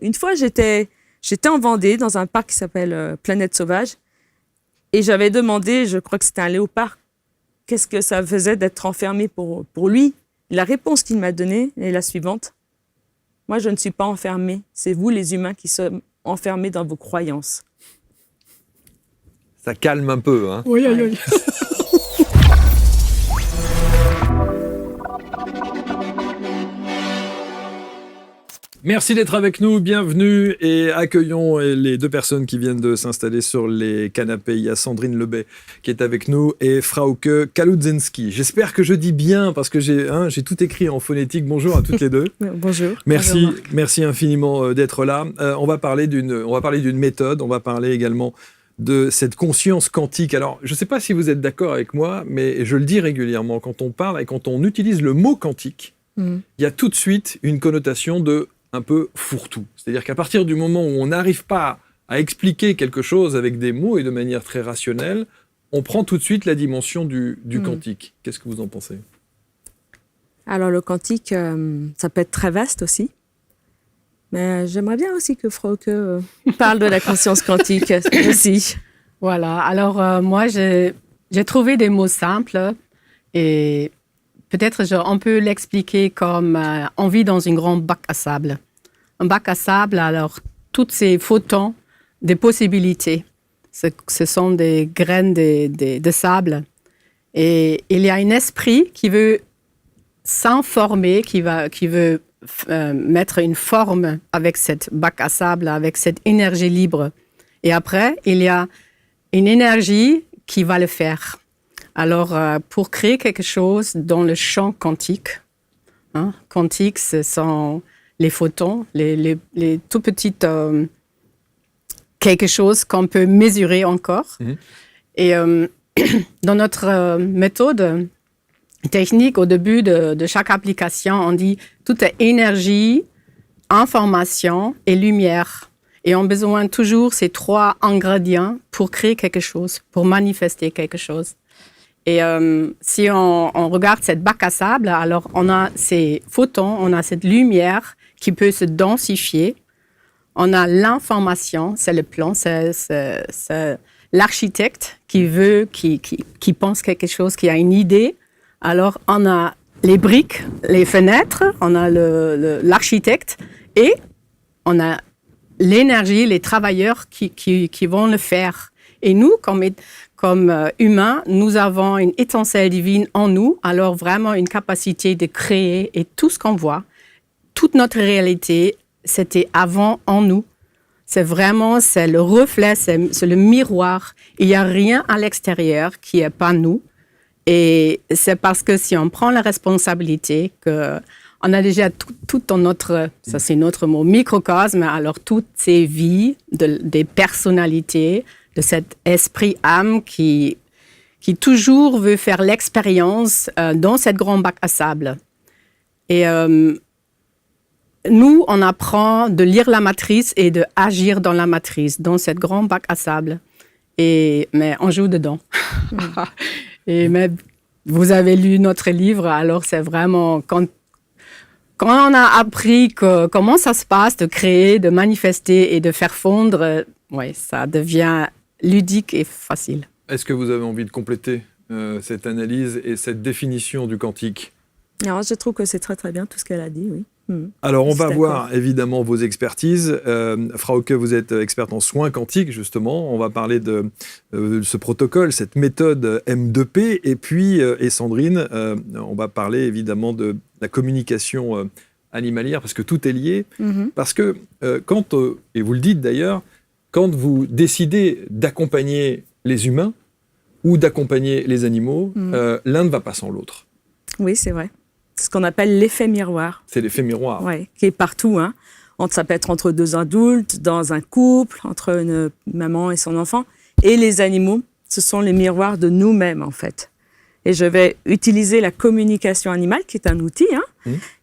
Une fois, j'étais en Vendée, dans un parc qui s'appelle Planète Sauvage, et j'avais demandé, je crois que c'était un léopard, qu'est-ce que ça faisait d'être enfermé pour lui. La réponse qu'il m'a donnée est la suivante. Moi, je ne suis pas enfermé. C'est vous, les humains, qui sommes enfermés dans vos croyances. Ça calme un peu, hein. Oui, oui, oui. Merci d'être avec nous, bienvenue et accueillons les deux personnes qui viennent de s'installer sur les canapés. Il y a Sandrine Lebet qui est avec nous et Frauke Kaludzinski. J'espère que je dis bien parce que j'ai tout écrit en phonétique. Bonjour à toutes les deux. Bonjour. Merci infiniment d'être là. On va parler d'une méthode, on va parler également de cette conscience quantique. Alors, je ne sais pas si vous êtes d'accord avec moi, mais je le dis régulièrement, quand on parle et quand on utilise le mot quantique, il y a tout de suite une connotation de un peu fourre-tout. C'est-à-dire qu'à partir du moment où on n'arrive pas à expliquer quelque chose avec des mots et de manière très rationnelle, on prend tout de suite la dimension du quantique. Qu'est-ce que vous en pensez ? Alors, le quantique, ça peut être très vaste aussi. Mais j'aimerais bien aussi que Frauke parle de la conscience quantique aussi. Voilà. Alors, moi, j'ai trouvé des mots simples et peut-être on peut l'expliquer comme on vit dans un grand bac à sable. Un bac à sable, alors, tous ces photons, des possibilités, ce sont des graines de sable. Et il y a un esprit qui veut s'informer, qui veut mettre une forme avec cette bac à sable, avec cette énergie libre. Et après, il y a une énergie qui va le faire. Alors, pour créer quelque chose dans le champ quantique, quantique, ce sont les photons, les tout petites quelque chose qu'on peut mesurer encore. Et dans notre méthode technique, au début de chaque application, on dit toute énergie, information et lumière. Et on a besoin toujours ces trois ingrédients pour créer quelque chose, pour manifester quelque chose. Et si on regarde cette bac à sable, alors on a ces photons, on a cette lumière qui peut se densifier. On a l'information, c'est le plan, c'est l'architecte qui pense quelque chose, qui a une idée. Alors, on a les briques, les fenêtres, on a l'architecte et on a l'énergie, les travailleurs qui vont le faire. Et nous, comme humains, nous avons une étincelle divine en nous, alors vraiment une capacité de créer et tout ce qu'on voit, toute notre réalité, c'était avant en nous. C'est le reflet, c'est le miroir. Il n'y a rien à l'extérieur qui n'est pas nous. Et c'est parce que si on prend la responsabilité qu'on a déjà tout dans notre, ça c'est notre mot, microcosme, alors toutes ces vies, des personnalités, de cet esprit âme qui toujours veut faire l'expérience dans cette grande bac à sable. Et nous, on apprend de lire la matrice et de agir dans la matrice, dans cette grande bac à sable. Mais on joue dedans. Mais vous avez lu notre livre, alors c'est vraiment quand on a appris comment ça se passe de créer, de manifester et de faire fondre, ça devient ludique et facile. Est-ce que vous avez envie de compléter cette analyse et cette définition du quantique ? Alors, je trouve que c'est très très bien tout ce qu'elle a dit, oui. Alors, on va voir évidemment vos expertises. Frauke, vous êtes experte en soins quantiques, justement. On va parler de ce protocole, cette méthode M2P. Et puis, Sandrine, on va parler évidemment de la communication animalière, parce que tout est lié. Parce que quand, et vous le dites d'ailleurs, quand vous décidez d'accompagner les humains ou d'accompagner les animaux, l'un ne va pas sans l'autre. Oui, c'est vrai. C'est ce qu'on appelle l'effet miroir. C'est l'effet miroir. Oui, qui est partout. Ça peut être entre deux adultes, dans un couple, entre une maman et son enfant. Et les animaux, ce sont les miroirs de nous-mêmes, en fait. Et je vais utiliser la communication animale, qui est un outil,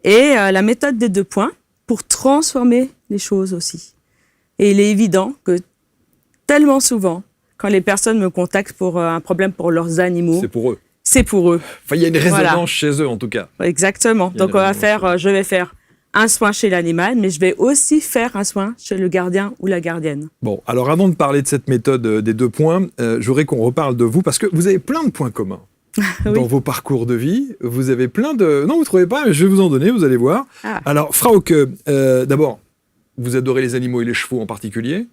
et la méthode des 2 points pour transformer les choses aussi. Et il est évident que tellement souvent, quand les personnes me contactent pour un problème pour leurs animaux, c'est pour eux. C'est pour eux. Enfin, il y a une résonance chez eux, en tout cas. Exactement. Donc, je vais faire un soin chez l'animal, mais je vais aussi faire un soin chez le gardien ou la gardienne. Bon, alors avant de parler de cette méthode des 2 points, je voudrais qu'on reparle de vous, parce que vous avez plein de points communs Oui. dans vos parcours de vie. Vous avez plein de... Non, vous ne trouvez pas, mais je vais vous en donner, vous allez voir. Ah. Alors, Frauke, d'abord, vous adorez les animaux et les chevaux en particulier.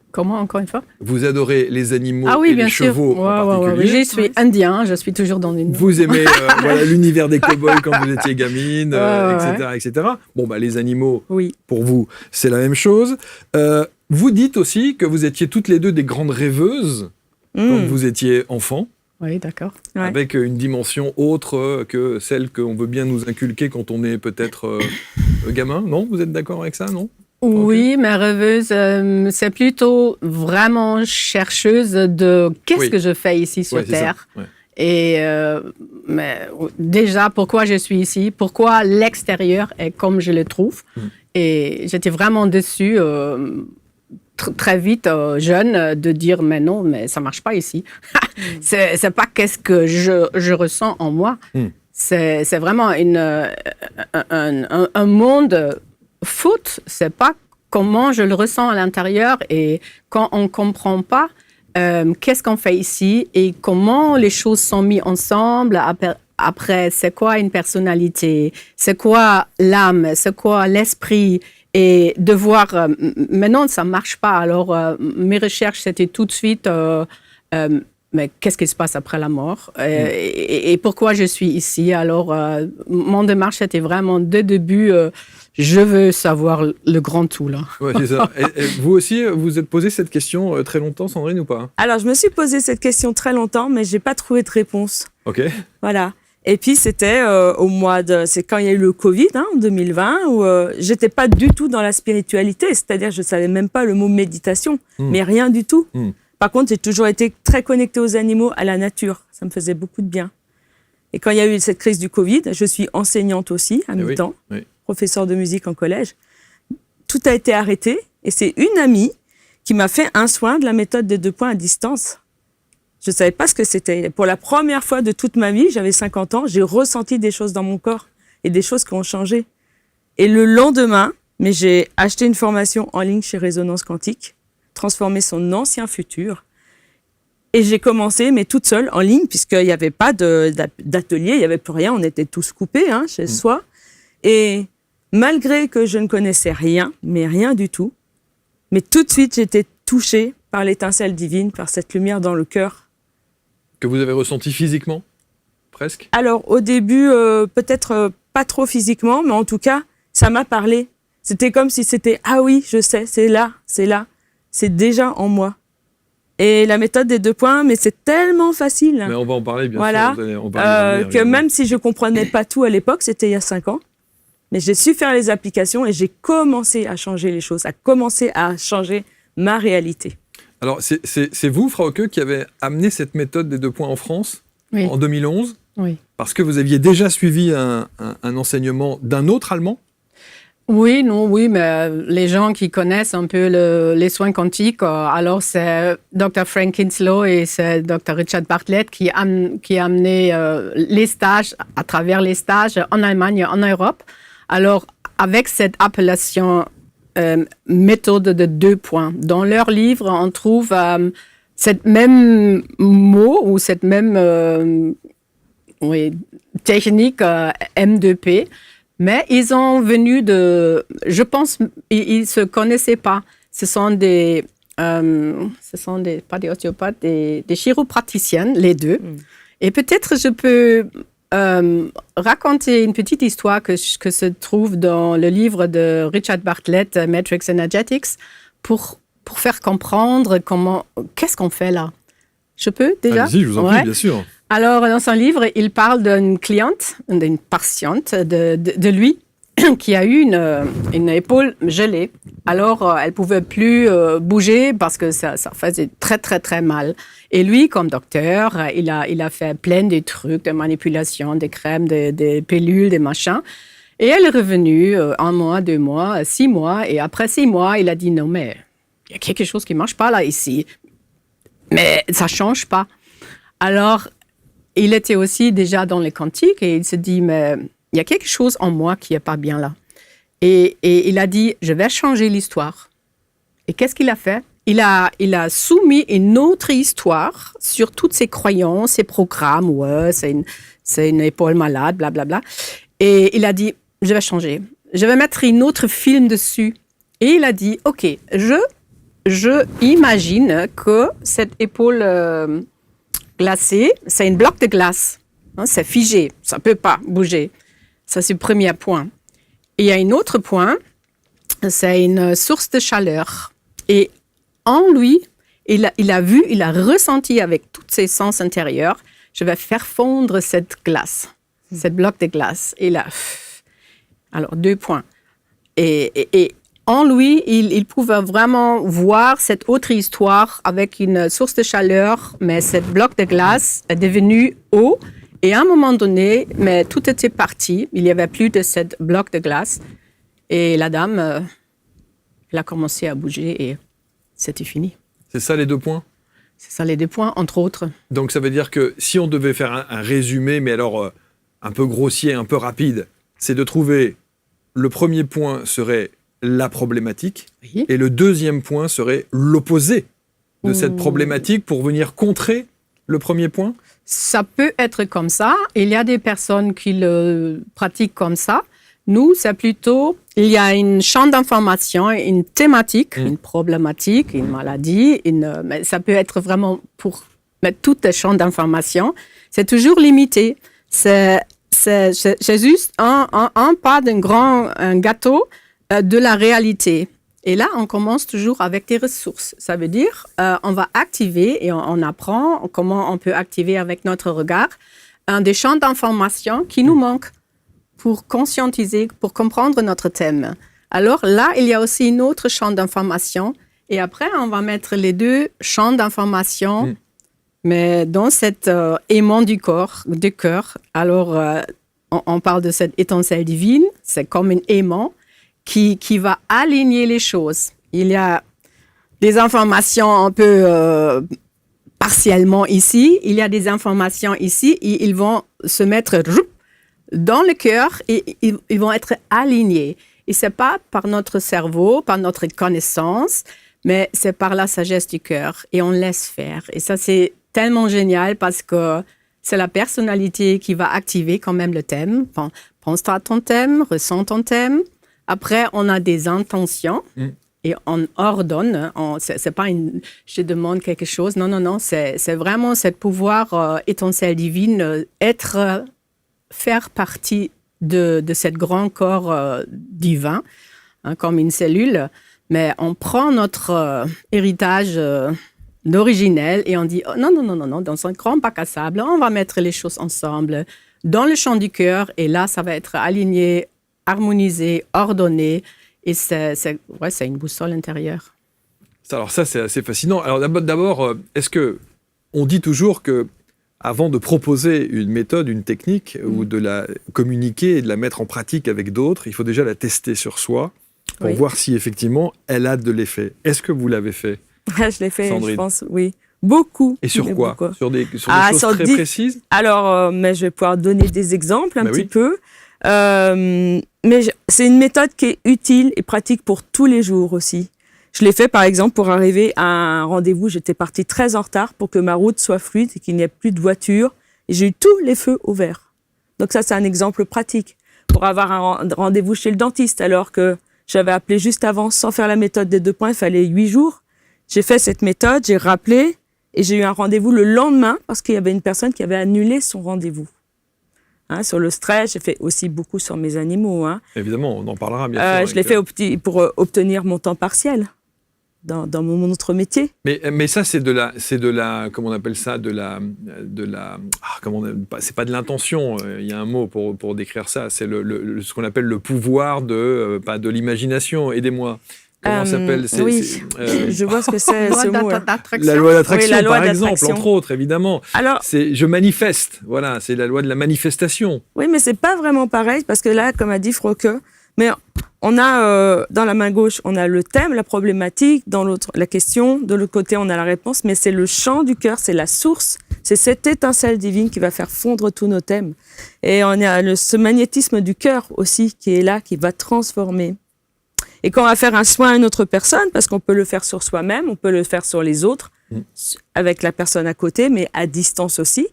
Comment, encore une fois? Vous adorez les animaux Ah oui, et bien les sûr. chevaux en particulier. Je suis indien, je suis toujours dans une... Vous aimez voilà, l'univers des cow-boys quand vous étiez gamine, etc., etc. Bon, bah, les animaux, Oui. pour vous, c'est la même chose. Vous dites aussi que vous étiez toutes les deux des grandes rêveuses quand vous étiez enfant, Oui, d'accord. Ouais. avec une dimension autre que celle qu'on veut bien nous inculquer quand on est peut-être gamin. Non, vous êtes d'accord avec ça, non? Oui, mais rêveuse, c'est plutôt vraiment chercheuse de qu'est-ce que je fais ici sur Terre. Ouais. Et mais déjà, pourquoi je suis ici, pourquoi l'extérieur est comme je le trouve. Et j'étais vraiment déçue très vite, jeune, de dire mais non, mais ça marche pas ici. C'est pas qu'est-ce que je ressens en moi. C'est vraiment un monde foot, c'est pas comment je le ressens à l'intérieur, et quand on comprend pas qu'est-ce qu'on fait ici et comment les choses sont mises ensemble après c'est quoi une personnalité, c'est quoi l'âme, c'est quoi l'esprit, et de voir maintenant ça marche pas. Alors mes recherches c'était tout de suite mais qu'est-ce qui se passe après la mort et pourquoi je suis ici. Alors mon démarche était vraiment dès le début je veux savoir le grand tout, là. Ouais, c'est ça. Et vous aussi, vous êtes posé cette question très longtemps, Sandrine, ou pas? Alors, je me suis posé cette question très longtemps, mais j'ai pas trouvé de réponse. Ok. Voilà. Et puis, c'était c'est quand il y a eu le Covid, en 2020, où j'étais pas du tout dans la spiritualité. C'est-à-dire, je savais même pas le mot méditation, mais rien du tout. Par contre, j'ai toujours été très connectée aux animaux, à la nature. Ça me faisait beaucoup de bien. Et quand il y a eu cette crise du Covid, je suis enseignante aussi, à mi-temps. Oui. Professeur de musique en collège, tout a été arrêté, et c'est une amie qui m'a fait un soin de la méthode des 2 points à distance. Je ne savais pas ce que c'était. Pour la première fois de toute ma vie, j'avais 50 ans, j'ai ressenti des choses dans mon corps et des choses qui ont changé. Et le lendemain, j'ai acheté une formation en ligne chez Résonance Quantique, transformer son ancien futur. Et j'ai commencé, mais toute seule, en ligne, puisqu'il n'y avait pas d'atelier, il n'y avait plus rien, on était tous coupés chez soi. Et malgré que je ne connaissais rien, mais rien du tout, mais tout de suite, j'étais touchée par l'étincelle divine, par cette lumière dans le cœur. Que vous avez ressenti physiquement, presque? Alors, au début, peut-être pas trop physiquement, mais en tout cas, ça m'a parlé. C'était comme si c'était « Ah oui, je sais, c'est là, c'est déjà en moi ». Et la méthode des 2 points, mais c'est tellement facile. Mais on va en parler, bien sûr. On va que même si je ne comprenais pas tout à l'époque, c'était il y a 5 ans, mais j'ai su faire les applications et j'ai commencé à changer les choses, à commencer à changer ma réalité. Alors, c'est vous, Frauke, qui avez amené cette méthode des 2 points en France en 2011? Oui. Parce que vous aviez déjà suivi un enseignement d'un autre Allemand? Oui, mais les gens qui connaissent un peu les soins quantiques, alors c'est Dr. Frank Kinslow et c'est Dr. Richard Bartlett qui a amené les stages, à travers les stages en Allemagne et en Europe. Alors, avec cette appellation méthode de 2 points, dans leur livre, on trouve cette même mot ou cette même technique M2P. Mais ils ont venu je pense, ils se connaissaient pas. Ce sont pas des ostéopathes, des chiropraticiennes, les deux. Et peut-être je peux raconter une petite histoire que se trouve dans le livre de Richard Bartlett, Matrix Energetics, pour faire comprendre qu'est-ce qu'on fait là. Je peux déjà? Allez-y, je vous en prie, bien sûr. Alors, dans son livre, il parle d'une cliente, d'une patiente de lui qui a eu une épaule gelée. Alors, elle ne pouvait plus bouger parce que ça faisait très, très, très mal. Et lui, comme docteur, il a fait plein de trucs, de manipulations, des crèmes, des pilules, des machins. Et elle est revenue 1 mois, 2 mois, 6 mois. Et après 6 mois, il a dit, non, mais il y a quelque chose qui ne marche pas là, ici. Mais ça ne change pas. Alors, il était aussi déjà dans les quantiques et il se dit, mais il y a quelque chose en moi qui n'est pas bien là. Et il a dit, je vais changer l'histoire. Et qu'est-ce qu'il a fait? Il a soumis une autre histoire sur toutes ses croyances, ses programmes. Ouais, c'est une épaule malade, blablabla. Et il a dit, je vais changer. Je vais mettre une autre film dessus. Et il a dit, OK, je imagine que cette épaule glacée, c'est un bloc de glace. Hein, c'est figé, ça ne peut pas bouger. Ça, c'est le premier point. Et il y a un autre point, c'est une source de chaleur. Et en lui, il a vu, il a ressenti avec tous ses sens intérieurs, je vais faire fondre cette glace, cette bloc de glace. Et là, alors 2 points. Et en lui, il pouvait vraiment voir cette autre histoire avec une source de chaleur, mais ce bloc de glace est devenu eau. Et à un moment donné, mais tout était parti. Il n'y avait plus de ce bloc de glace. Et la dame, elle a commencé à bouger et c'était fini. C'est ça les 2 points? C'est ça les 2 points, entre autres. Donc ça veut dire que si on devait faire un résumé, mais alors un peu grossier, un peu rapide, c'est de trouver le premier point serait la problématique Oui. et le deuxième point serait l'opposé de cette problématique pour venir contrer le premier point? Ça peut être comme ça. Il y a des personnes qui le pratiquent comme ça. Nous, c'est plutôt, il y a un champ d'information, une thématique, une problématique, une maladie. Mais ça peut être vraiment pour mettre tout le champ d'information. C'est toujours limité. C'est juste un pas d'un grand un gâteau de la réalité. Et là, on commence toujours avec des ressources. Ça veut dire, on va activer et on apprend comment on peut activer avec notre regard des champs d'information qui nous manquent pour conscientiser, pour comprendre notre thème. Alors là, il y a aussi un autre champ d'information. Et après, on va mettre les 2 champs d'information, mais dans cet aimant du cœur. Alors, on parle de cette étincelle divine. C'est comme un aimant qui va aligner les choses. Il y a des informations un peu partiellement ici, il y a des informations ici, et ils vont se mettre dans le cœur et ils vont être alignés. Et ce n'est pas par notre cerveau, par notre connaissance, mais c'est par la sagesse du cœur. Et on laisse faire. Et ça, c'est tellement génial parce que c'est la personnalité qui va activer quand même le thème. Enfin, pense-toi à ton thème, ressens ton thème. Après, on a des intentions et on ordonne. C'est pas je demande quelque chose. Non. C'est vraiment ce pouvoir étincelle divine, faire partie de ce grand corps divin, hein, comme une cellule. Mais on prend notre héritage d'originel et on dit oh, non, dans un grand bac à sable, on va mettre les choses ensemble dans le champ du cœur et là, ça va être aligné, harmonisé, ordonné, et c'est une boussole intérieure. Alors ça, c'est assez fascinant. Alors d'abord, est-ce que on dit toujours que avant de proposer une méthode, une technique, ou de la communiquer et de la mettre en pratique avec d'autres, il faut déjà la tester sur soi pour voir si effectivement elle a de l'effet. Est-ce que vous l'avez fait? Je l'ai fait, Sandrine? Je pense, oui. Beaucoup. Et sur quoi? Beaucoup. Sur des choses très précises? Alors, mais je vais pouvoir donner des exemples un petit oui. peu. Mais c'est une méthode qui est utile et pratique pour tous les jours aussi. Je l'ai fait par exemple pour arriver à un rendez-vous. J'étais partie très en retard pour que ma route soit fluide et qu'il n'y ait plus de voitures. Et j'ai eu tous les feux au vert. Donc ça, c'est un exemple pratique. Pour avoir un rendez-vous chez le dentiste alors que j'avais appelé juste avant sans faire la méthode des 2 points, il fallait 8 jours. J'ai fait cette méthode, j'ai rappelé et j'ai eu un rendez-vous le lendemain parce qu'il y avait une personne qui avait annulé son rendez-vous. Hein, sur le stress, j'ai fait aussi beaucoup sur mes animaux. Hein. Évidemment, on en parlera bien sûr. Je l'ai fait pour obtenir mon temps partiel dans mon autre métier. Mais ça, c'est de la, comment on appelle ça, c'est pas de l'intention. Il y a un mot pour décrire ça. C'est ce qu'on appelle le pouvoir de l'imagination. Aidez-moi. Comment ça s'appelle? Je vois ce que c'est ce mot. La loi d'attraction, oui, par exemple, entre autres, évidemment. Alors, je manifeste. Voilà, c'est la loi de la manifestation. Oui, mais c'est pas vraiment pareil parce que là, comme a dit Frauke, Mais on a, dans la main gauche, on a le thème, la problématique, dans l'autre, la question, de l'autre côté, on a la réponse, mais c'est le chant du cœur, c'est la source, c'est cette étincelle divine qui va faire fondre tous nos thèmes. Et on a ce magnétisme du cœur aussi qui est là, qui va transformer. Et quand on va faire un soin à une autre personne, parce qu'on peut le faire sur soi-même, on peut le faire sur les autres, avec la personne à côté, mais à distance aussi.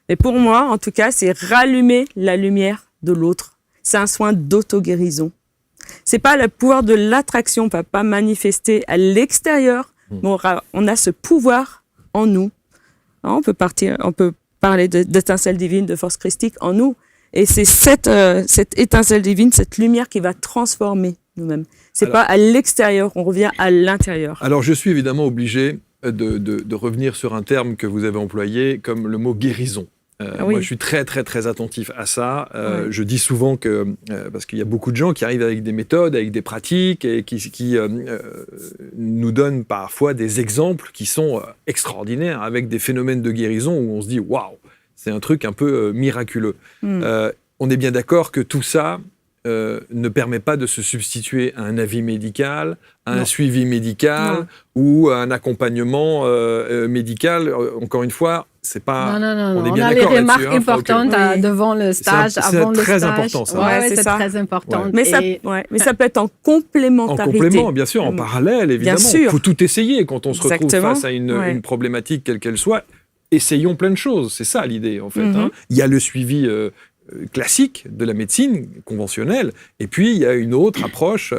Mais pour moi, en tout cas, c'est rallumer la lumière de l'autre. C'est un soin d'auto-guérison. C'est pas le pouvoir de l'attraction, on ne va pas manifester à l'extérieur, mais on a ce pouvoir en nous. On peut parler d'étincelle divine, de force christique en nous. Et c'est cette étincelle divine, cette lumière qui va transformer nous-mêmes. C'est pas à l'extérieur, on revient à l'intérieur. Alors, je suis évidemment obligé de revenir sur un terme que vous avez employé comme le mot guérison. Moi, je suis très, très, très attentif à ça. Je dis souvent que, parce qu'il y a beaucoup de gens qui arrivent avec des méthodes, avec des pratiques, et qui nous donnent parfois des exemples qui sont extraordinaires, avec des phénomènes de guérison où on se dit « waouh !» C'est un truc un peu miraculeux. On est bien d'accord que tout ça ne permet pas de se substituer à un avis médical, à un suivi médical ou à un accompagnement médical. Encore une fois, c'est pas. Non. On est bien a d'accord les remarques là-dessus, importantes devant le stage, avant le stage. C'est très important, ça. Ouais, c'est c'est ça. très important. Mais ça peut être en complémentarité. En complément, bien sûr, en parallèle, évidemment. Il faut tout essayer quand on se retrouve face à une problématique, quelle qu'elle soit. Essayons plein de choses. C'est ça l'idée, en fait. Il y a le suivi classique de la médecine conventionnelle, et puis il y a une autre approche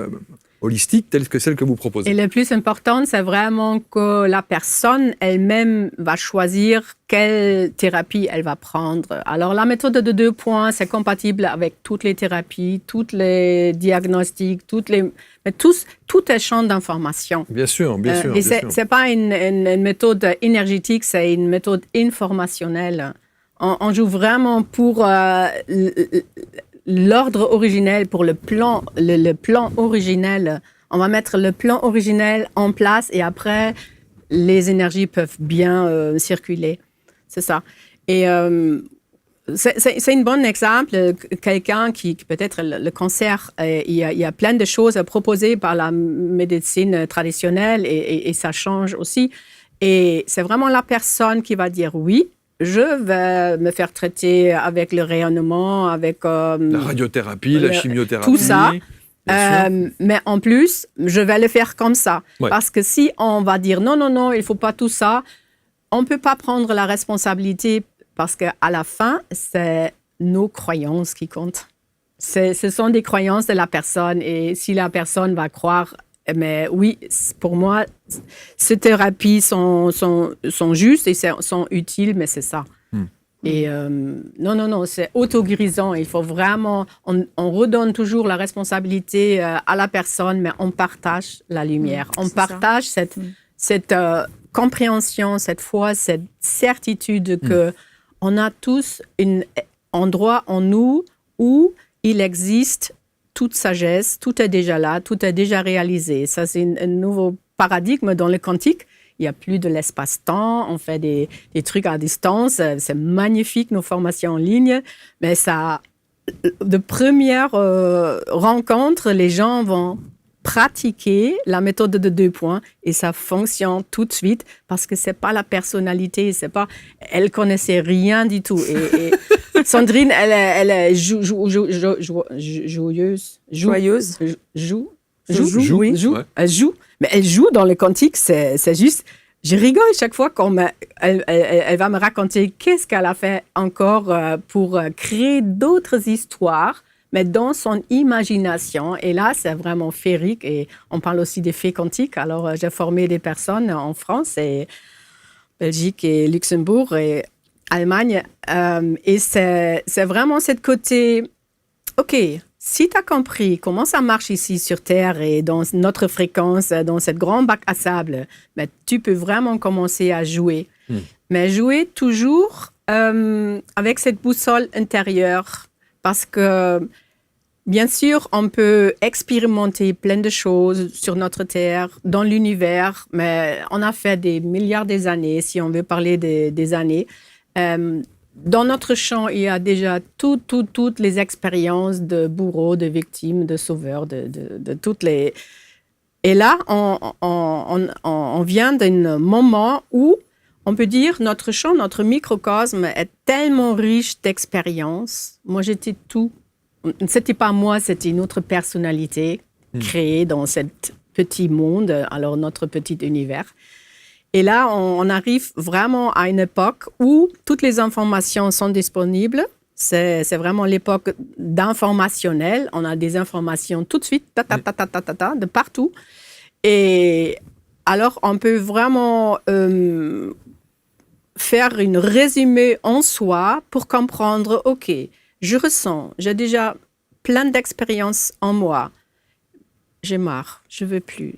holistique telle que celle que vous proposez. Et le plus important, c'est vraiment que la personne elle-même va choisir quelle thérapie elle va prendre. Alors la méthode de 2 points, c'est compatible avec toutes les thérapies, tous les diagnostics, tout est champ d'information. Bien sûr. Et c'est pas une méthode énergétique, c'est une méthode informationnelle. On joue vraiment pour l'ordre originel, pour le plan originel. On va mettre le plan originel en place et après, les énergies peuvent bien circuler. C'est ça. Et c'est un bon exemple. Quelqu'un qui peut-être le cancer, il y a plein de choses proposées par la médecine traditionnelle et ça change aussi. Et c'est vraiment la personne qui va dire oui. Je vais me faire traiter avec le rayonnement, avec la radiothérapie, la chimiothérapie. Tout ça. Mais en plus, je vais le faire comme ça. Ouais. Parce que si on va dire non, il ne faut pas tout ça, on ne peut pas prendre la responsabilité parce qu'à la fin, c'est nos croyances qui comptent. Ce sont des croyances de la personne et si la personne va croire mais oui, pour moi, ces thérapies sont justes et sont utiles, mais c'est ça. Et non, c'est auto-guérissant. Il faut vraiment, on redonne toujours la responsabilité à la personne, mais on partage la lumière. On partage cette compréhension, cette foi, cette certitude qu'on a tous un endroit en nous où il existe toute sagesse, tout est déjà là, tout est déjà réalisé. Ça, c'est un nouveau paradigme dans le quantique. Il n'y a plus de l'espace-temps, on fait des trucs à distance. C'est magnifique, nos formations en ligne. Mais ça, de première rencontre, les gens vont pratiquer la méthode de 2 points et ça fonctionne tout de suite parce que ce n'est pas la personnalité, elle ne connaissait rien du tout. Et Sandrine, elle est joyeuse. Elle joue. Mais elle joue dans le quantique, c'est juste... Je rigole chaque fois elle va me raconter qu'est-ce qu'elle a fait encore pour créer d'autres histoires, mais dans son imagination. Et là, c'est vraiment féerique. Et on parle aussi des fées quantiques. Alors, j'ai formé des personnes en France, et Belgique et Luxembourg et Allemagne. Et c'est vraiment ce côté, OK, si tu as compris comment ça marche ici sur Terre et dans notre fréquence, dans cette grande bac à sable, ben, tu peux vraiment commencer à jouer. Mais jouer toujours avec cette boussole intérieure. Parce que, bien sûr, on peut expérimenter plein de choses sur notre Terre, dans l'univers, mais on a fait des milliards d'années, si on veut parler des années. dans notre champ, il y a déjà toutes les expériences de bourreaux, de victimes, de sauveurs, de toutes les... Et là, on vient d'un moment où on peut dire notre champ, notre microcosme est tellement riche d'expériences. Moi, j'étais tout. C'était pas moi, c'était une autre personnalité créée dans ce petit monde, alors notre petit univers. Et là, on arrive vraiment à une époque où toutes les informations sont disponibles. C'est vraiment l'époque d'informationnel. On a des informations tout de suite, de partout. Et alors, on peut vraiment faire une résumé en soi pour comprendre, OK, je ressens, j'ai déjà plein d'expériences en moi. J'ai marre, je veux plus.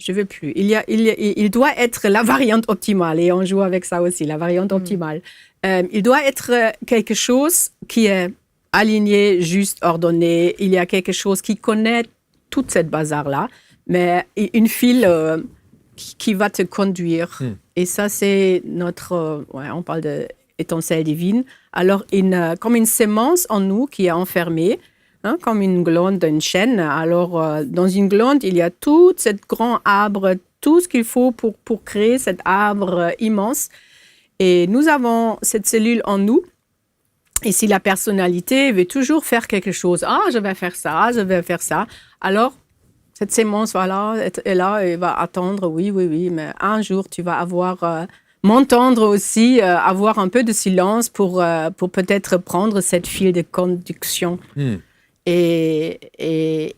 Il doit être la variante optimale, et on joue avec ça aussi, la variante optimale. Il doit être quelque chose qui est aligné, juste, ordonné. Il y a quelque chose qui connaît toute cette bazar-là, mais une file qui va te conduire. Et ça, c'est notre... on parle d'étincelle divine. Alors, comme une sémence en nous qui est enfermée, comme une glande d'une chêne. Alors, dans une glande, il y a tout ce grand arbre, tout ce qu'il faut pour créer cet arbre immense. Et nous avons cette cellule en nous. Et si la personnalité veut toujours faire quelque chose, je vais faire ça, alors cette sémence voilà, est là et va attendre, oui, mais un jour, tu vas m'entendre aussi, avoir un peu de silence pour peut-être prendre cette file de conduction. Et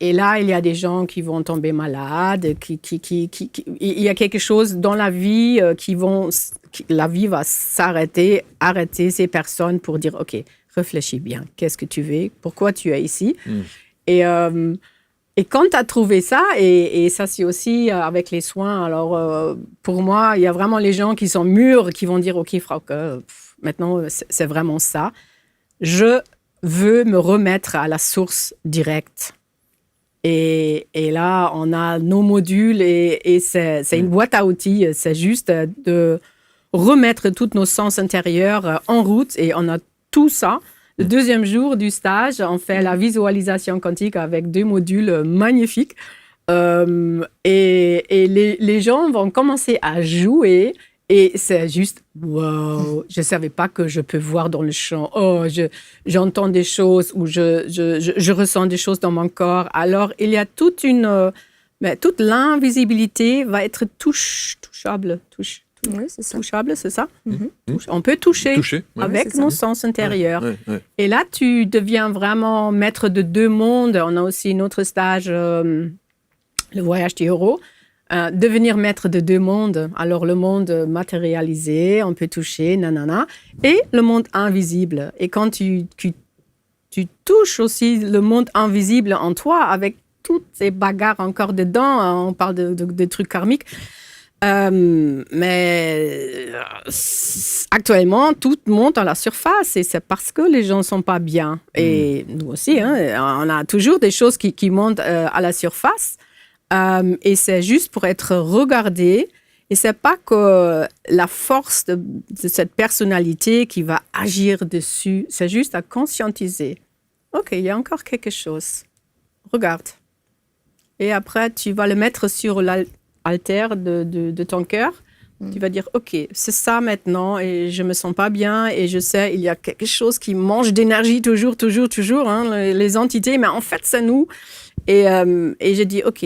là, il y a des gens qui vont tomber malades, il y a quelque chose dans la vie la vie va arrêter ces personnes pour dire, OK, réfléchis bien, qu'est-ce que tu veux, pourquoi tu es ici? Et quand tu as trouvé ça, et ça c'est aussi avec les soins, alors pour moi, il y a vraiment les gens qui sont mûrs, qui vont dire, OK, Frauke, maintenant c'est vraiment ça. Je veux me remettre à la source directe. Et là, on a nos modules et c'est une boîte à outils. C'est juste de remettre tous nos sens intérieurs en route et on a tout ça. Le deuxième jour du stage, on fait la visualisation quantique avec 2 modules magnifiques. Et les gens vont commencer à jouer. Et c'est juste, wow, je ne savais pas que je peux voir dans le champ. J'entends des choses ou je ressens des choses dans mon corps. Alors, il y a toute l'invisibilité va être touchable. Oui, c'est ça. Touchable, c'est ça? On peut toucher avec nos sens intérieurs. Et là, tu deviens vraiment maître de 2 mondes. On a aussi notre stage, le voyage du héros. Devenir maître de 2 mondes. Alors, le monde matérialisé, on peut toucher, et le monde invisible. Et quand tu touches aussi le monde invisible en toi, avec toutes ces bagarres encore dedans, on parle de trucs karmiques, mais actuellement, tout monte à la surface et c'est parce que les gens ne sont pas bien. Et nous aussi, on a toujours des choses qui montent à la surface. Et c'est juste pour être regardé. Et c'est pas que la force de cette personnalité qui va agir dessus, c'est juste à conscientiser. OK, il y a encore quelque chose. Regarde. Et après, tu vas le mettre sur l'altère de ton cœur. Tu vas dire, OK, c'est ça maintenant et je me sens pas bien et je sais, il y a quelque chose qui mange d'énergie toujours, les entités, mais en fait, c'est nous. Et j'ai dit, OK,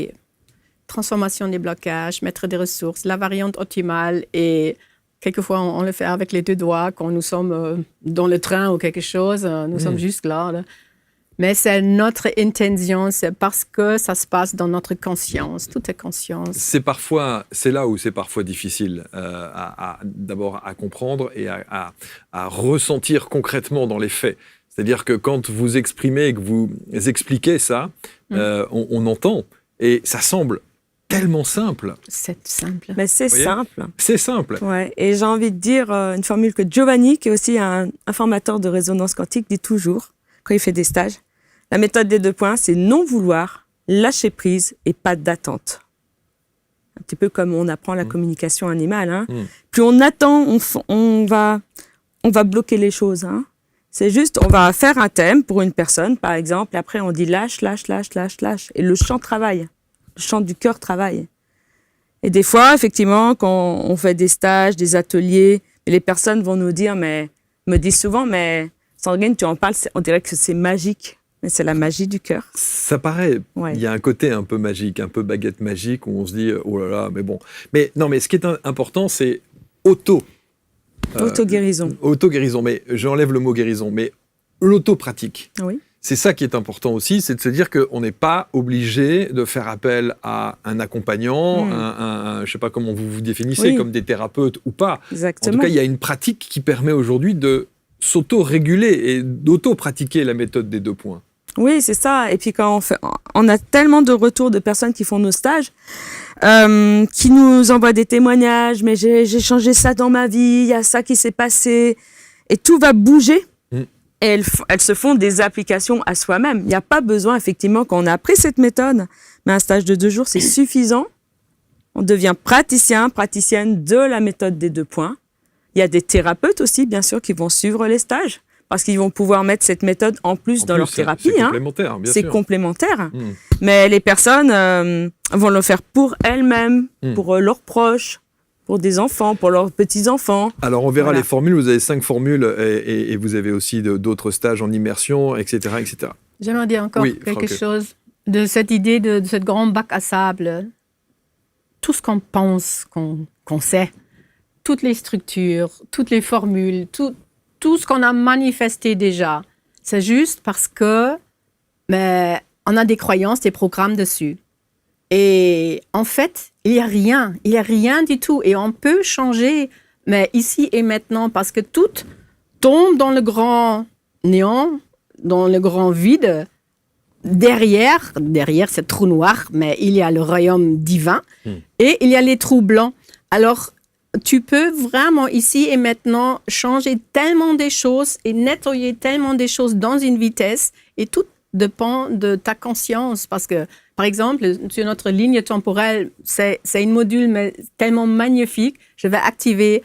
transformation des blocages, mettre des ressources, la variante optimale et quelquefois on le fait avec les 2 doigts quand nous sommes dans le train ou quelque chose, nous sommes juste là. Mais c'est notre intention, c'est parce que ça se passe dans notre conscience, tout est conscience. C'est là où c'est parfois difficile d'abord à comprendre et à ressentir concrètement dans les faits. C'est-à-dire que quand vous exprimez et que vous expliquez ça, on entend et ça semble tellement simple. C'est simple. Mais c'est simple. C'est simple. Ouais. Et j'ai envie de dire une formule que Giovanni, qui est aussi un formateur de résonance quantique, dit toujours quand il fait des stages. La méthode des 2 points, c'est non vouloir, lâcher prise et pas d'attente. Un petit peu comme on apprend la communication animale. Plus on attend, on va bloquer les choses. C'est juste, on va faire un thème pour une personne, par exemple, et après on dit lâche, lâche, lâche, lâche, lâche. Et le chant travaille. Le chant du cœur travaille. Et des fois, effectivement, quand on fait des stages, des ateliers, les personnes vont nous dire, me disent souvent, mais Sandrine, tu en parles, on dirait que c'est magique. Mais c'est la magie du cœur. Ça paraît. Ouais. Il y a un côté un peu magique, un peu baguette magique, où on se dit, oh là là, mais bon. Mais non, mais ce qui est important, c'est Auto-guérison. Auto-guérison, mais j'enlève le mot guérison, mais l'auto-pratique. Oui. C'est ça qui est important aussi, c'est de se dire qu'on n'est pas obligé de faire appel à un accompagnant, je ne sais pas comment vous vous définissez, comme des thérapeutes ou pas. Exactement. En tout cas, il y a une pratique qui permet aujourd'hui de s'auto-réguler et d'auto-pratiquer la méthode des 2 points. Oui, c'est ça. Et puis quand on a tellement de retours de personnes qui font nos stages, qui nous envoient des témoignages, mais j'ai changé ça dans ma vie, il y a ça qui s'est passé, et tout va bouger. Et elles se font des applications à soi-même. Il n'y a pas besoin, effectivement, quand on a appris cette méthode, mais un stage de 2 jours, c'est suffisant. On devient praticienne de la méthode des 2 points. Il y a des thérapeutes aussi, bien sûr, qui vont suivre les stages, parce qu'ils vont pouvoir mettre cette méthode en plus dans leur thérapie. C'est complémentaire, bien sûr. C'est complémentaire. Mais les personnes vont le faire pour elles-mêmes, pour leurs proches, pour des enfants, pour leurs petits-enfants. Alors, on verra les formules. Vous avez 5 formules et vous avez aussi d'autres stages en immersion, etc. etc. J'aimerais dire encore quelque chose de cette idée de ce grand bac à sable. Tout ce qu'on pense, qu'on sait, toutes les structures, toutes les formules, tout ce qu'on a manifesté déjà, c'est juste parce que on a des croyances, des programmes dessus. Et en fait, il n'y a rien du tout. Et on peut changer, mais ici et maintenant, parce que tout tombe dans le grand néant, dans le grand vide. Derrière ce trou noir, mais il y a le royaume divin et il y a les trous blancs. Alors, tu peux vraiment ici et maintenant changer tellement des choses et nettoyer tellement des choses dans une vitesse et tout dépend de ta conscience parce que, par exemple, sur notre ligne temporelle, c'est une module mais tellement magnifique. Je vais activer,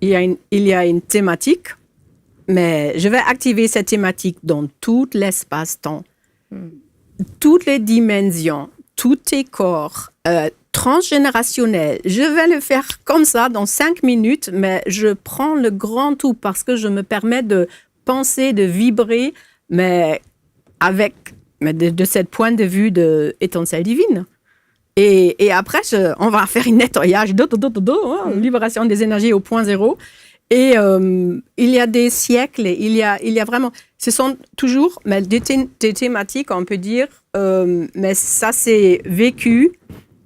il y a une thématique, mais je vais activer cette thématique dans tout l'espace-temps. Toutes les dimensions, tous tes corps, transgénérationnels. Je vais le faire comme ça dans 5 minutes, mais je prends le grand tout parce que je me permets de penser, de vibrer, mais de ce point de vue de étincelle divine. Et après, on va faire un nettoyage, libération des énergies au point zéro. Et il y a des siècles, il y a vraiment... Ce sont toujours des thématiques, on peut dire, mais ça c'est vécu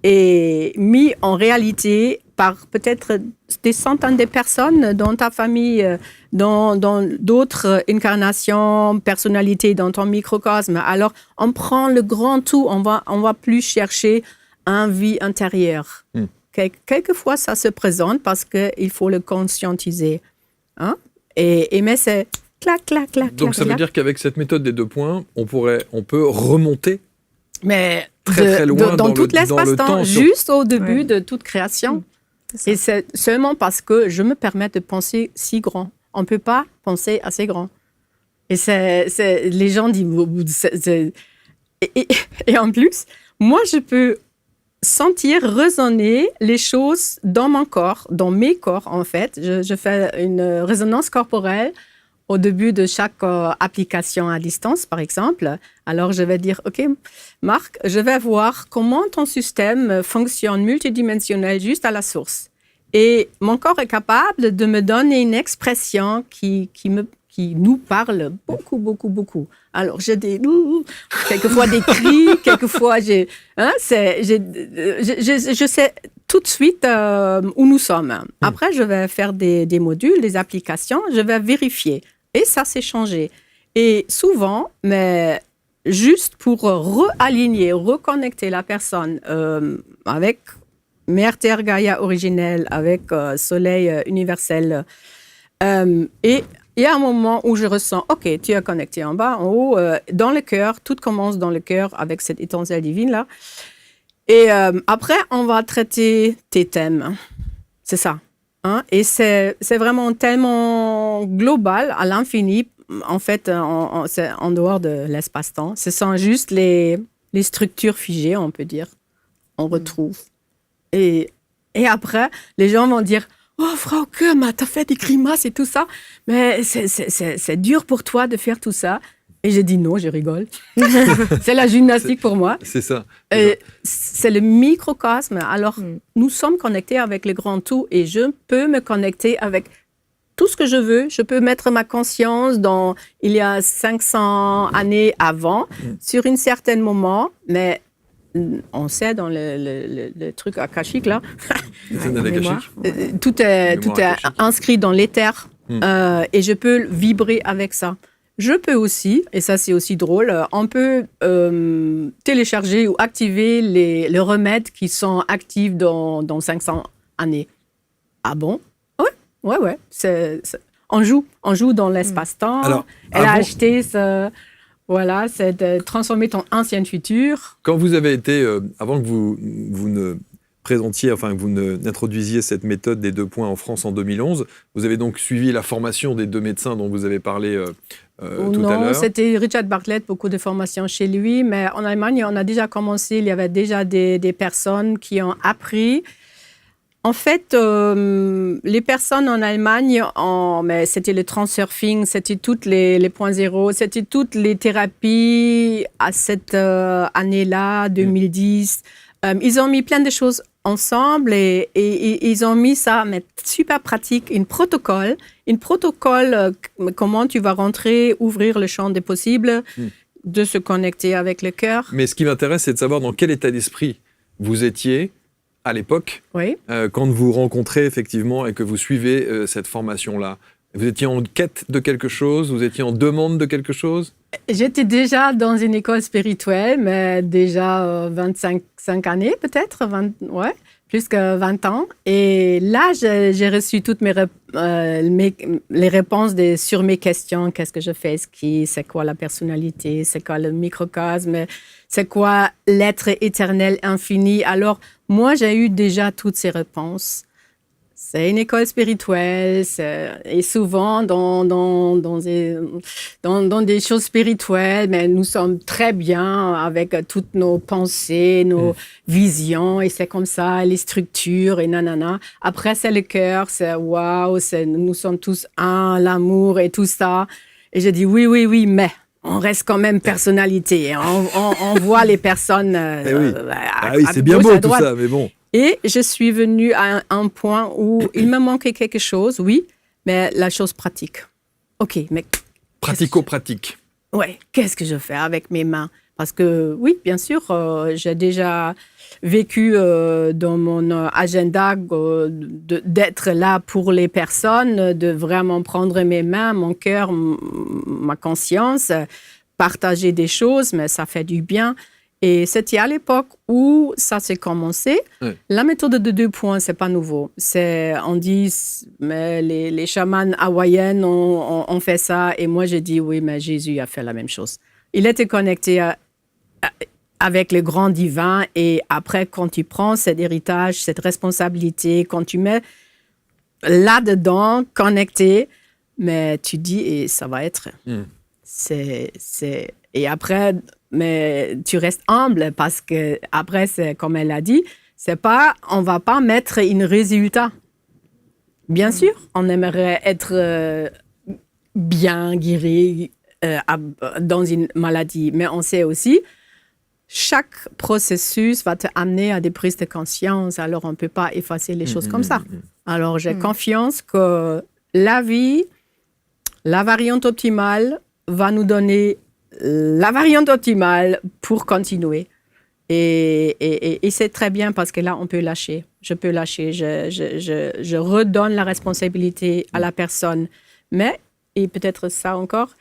et mis en réalité par peut-être des centaines de personnes dans ta famille, dans d'autres incarnations, personnalités dans ton microcosme. Alors, on prend le grand tout, on va plus chercher une vie intérieure. Quelquefois, ça se présente parce qu'il faut le conscientiser. Hein? Mais c'est clac, clac, clac. Donc, ça veut dire qu'avec cette méthode des 2 points, on peut remonter très loin dans tout l'espace-temps, juste au début de toute création. Et c'est seulement parce que je me permets de penser si grand. On ne peut pas penser assez grand. Et les gens disent... Et en plus, moi, je peux sentir résonner les choses dans mon corps, dans mes corps en fait. Je fais une résonance corporelle au début de chaque application à distance, par exemple. Alors, je vais dire, OK, Marc, je vais voir comment ton système fonctionne multidimensionnel juste à la source. Et mon corps est capable de me donner une expression qui nous parle beaucoup, beaucoup, beaucoup. Alors, j'ai quelquefois des cris, quelquefois je sais tout de suite où nous sommes. Après, je vais faire des modules, des applications, je vais vérifier. Et ça s'est changé. Et souvent, mais juste pour réaligner, reconnecter la personne avec Mère Terre Gaïa originelle, avec Soleil universel. Et il y a un moment où je ressens, OK, tu es connecté en bas, en haut, dans le cœur. Tout commence dans le cœur avec cette étincelle divine-là. Et après, on va traiter tes thèmes. C'est ça. Hein? Et c'est vraiment tellement global, à l'infini, en fait, c'est en dehors de l'espace-temps. Ce sont juste les structures figées, on peut dire. On retrouve. Et après, les gens vont dire « Oh, Frauke, t'as fait des grimaces et tout ça, mais c'est dur pour toi de faire tout ça. » Et j'ai dit non, je rigole. C'est la gymnastique pour moi. C'est ça. C'est le microcosme. Alors, nous sommes connectés avec le grand tout et je peux me connecter avec tout ce que je veux. Je peux mettre ma conscience il y a 500 années avant, sur un certain moment, mais on sait dans le truc akashique, là, tout est inscrit dans l'éther et je peux vibrer avec ça. Je peux aussi, et ça c'est aussi drôle, on peut télécharger ou activer les remèdes qui sont actifs dans 500 années. Ah bon? Ouais. On joue dans l'espace-temps. Alors, elle a acheté ce... Voilà, c'est de transformer ton ancien futur. Quand vous avez été, avant que vous ne présentiez, enfin que vous n'introduisiez cette méthode des 2 points en France en 2011, vous avez donc suivi la formation des 2 médecins dont vous avez parlé tout à l'heure. Non, c'était Richard Bartlett, beaucoup de formations chez lui, mais en Allemagne, on a déjà commencé, il y avait déjà des personnes qui ont appris. En fait, les personnes en Allemagne, mais c'était le transurfing, c'était toutes les points zéro, c'était toutes les thérapies à cette année-là, 2010. Ils ont mis plein de choses ensemble et ils ont mis ça, mais super pratique, un protocole, comment tu vas rentrer, ouvrir le champ des possibles, de se connecter avec le cœur. Mais ce qui m'intéresse, c'est de savoir dans quel état d'esprit vous étiez à l'époque, quand vous rencontrez effectivement et que vous suivez cette formation-là. Vous étiez en quête de quelque chose? Vous étiez en demande de quelque chose? J'étais déjà dans une école spirituelle, mais déjà 25 années peut-être, plus que 20 ans. Et là, j'ai reçu toutes les réponses sur mes questions. Qu'est-ce que je fais? C'est quoi la personnalité? C'est quoi le microcosme? C'est quoi l'être éternel infini? Alors, moi, j'ai eu déjà toutes ces réponses. C'est une école spirituelle, et souvent dans des choses spirituelles, mais nous sommes très bien avec toutes nos pensées, nos visions, et c'est comme ça, les structures, et nanana. Après, c'est le cœur, c'est waouh, nous sommes tous un, l'amour et tout ça. Et je dis oui, mais on reste quand même personnalité. On voit les personnes c'est bien beau tout ça, mais bon. Et je suis venue à un point où il me manquait quelque chose, oui, mais la chose pratique. OK, mais... Pratico-pratique. Oui, qu'est-ce que je fais avec mes mains? Parce que, oui, bien sûr, j'ai déjà vécu dans mon agenda d'être là pour les personnes, de vraiment prendre mes mains, mon cœur, ma conscience, partager des choses, mais ça fait du bien. Et c'était à l'époque où ça s'est commencé. Oui. La méthode de 2 points, c'est pas nouveau. On dit, mais les chamans hawaïennes ont fait ça. Et moi, j'ai dit, oui, mais Jésus a fait la même chose. Il était connecté avec le grand divin. Et après, quand tu prends cet héritage, cette responsabilité, quand tu mets là-dedans, connecté, mais tu dis, et ça va être. Et après... Mais tu restes humble parce que après, c'est comme elle a dit, on va pas mettre un résultat. Bien sûr, on aimerait être bien guéri dans une maladie, mais on sait aussi, chaque processus va te amener à des prises de conscience. Alors, on peut pas effacer les choses comme ça. Alors, j'ai confiance que la vie, la variante optimale, va nous donner la variante optimale pour continuer. Et c'est très bien parce que là, on peut lâcher. Je peux lâcher. Je redonne la responsabilité à la personne. Mais, et peut-être ça encore,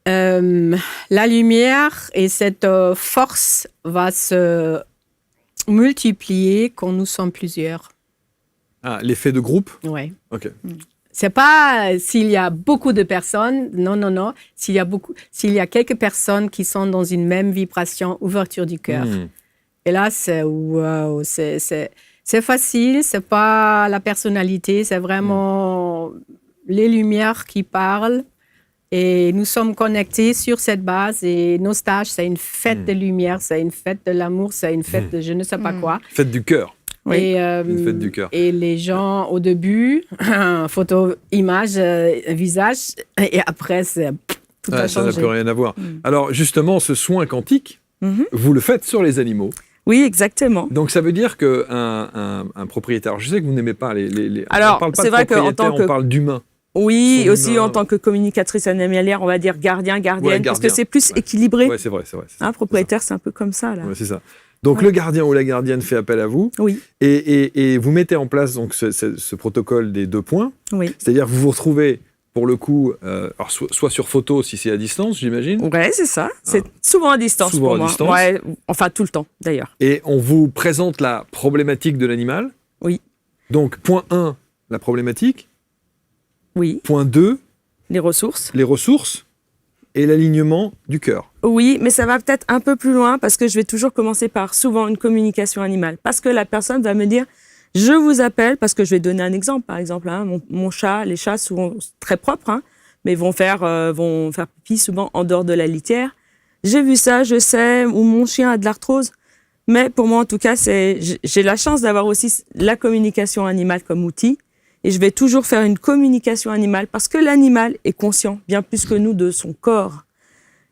la lumière et cette force va se multiplier quand nous sommes plusieurs. Ah, l'effet de groupe? Oui. OK. C'est pas s'il y a beaucoup de personnes, non. S'il y a quelques personnes qui sont dans une même vibration, ouverture du cœur. Et là, c'est wow, C'est facile, c'est pas la personnalité, c'est vraiment les lumières qui parlent. Et nous sommes connectés sur cette base. Et nos stages, c'est une fête de lumière, c'est une fête de l'amour, c'est une fête de je ne sais pas quoi. Fête du cœur. Oui. Et, Une fête du cœur. et les gens, au début, photo, image, visage, et après, c'est tout a Ça n'a changé. plus rien à voir. Alors, justement, ce soin quantique, vous le faites sur les animaux. Oui, exactement. Donc, ça veut dire qu'un propriétaire, je sais que vous n'aimez pas les Alors, on parle pas c'est de vrai qu'en propriétaire, tant que- on parle d'humain. Oui, Son aussi humain. en tant que communicatrice animalière, on va dire gardien, gardienne, parce gardien. que c'est plus Ouais. équilibré. Ouais, c'est vrai. C'est Hein, propriétaire, c'est un peu comme ça, là. ça. Ouais, c'est ça. Donc, le gardien ou la gardienne fait appel à vous. Oui, Et vous mettez en place donc ce protocole des 2 points. oui. C'est-à-dire que vous vous retrouvez, pour le coup, alors soit sur photo, si c'est à distance, j'imagine, Ouais, c'est ça. C'est souvent à distance Souvent pour à moi. distance. Ouais, enfin, tout le temps, d'ailleurs. et on vous présente la problématique de l'animal. Oui. Donc, point 1, la problématique. Oui, Point 2, les ressources. les ressources et l'alignement du cœur. Oui, mais ça va peut-être un peu plus loin parce que je vais toujours commencer par souvent une communication animale. Parce que la personne va me dire, je vous appelle, parce que je vais donner un exemple, par exemple, hein, mon chat, les chats sont très propres, hein, mais vont faire pipi souvent en dehors de la litière. J'ai vu ça, je sais, ou mon chien a de l'arthrose. Mais pour moi, en tout cas, j'ai la chance d'avoir aussi la communication animale comme outil. Et je vais toujours faire une communication animale parce que l'animal est conscient, bien plus que nous, de son corps.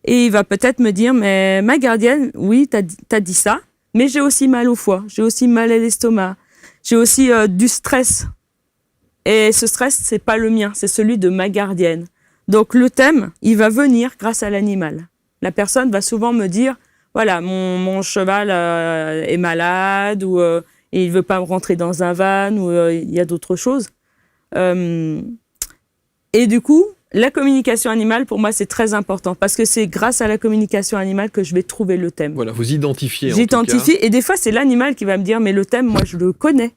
Et il va peut-être me dire, mais ma gardienne, oui, t'as dit ça, mais j'ai aussi mal au foie, j'ai aussi mal à l'estomac, j'ai aussi du stress. Et ce stress, c'est pas le mien, c'est celui de ma gardienne. Donc le thème, il va venir grâce à l'animal. La personne va souvent me dire, voilà, mon cheval est malade, ou et il veut pas rentrer dans un van, ou il y a d'autres choses. Et du coup, la communication animale, pour moi, c'est très important parce que c'est grâce à la communication animale que je vais trouver le thème. Voilà, vous identifiez en tout J'identifie et des fois, c'est l'animal qui va me dire, mais le thème, moi, je le connais.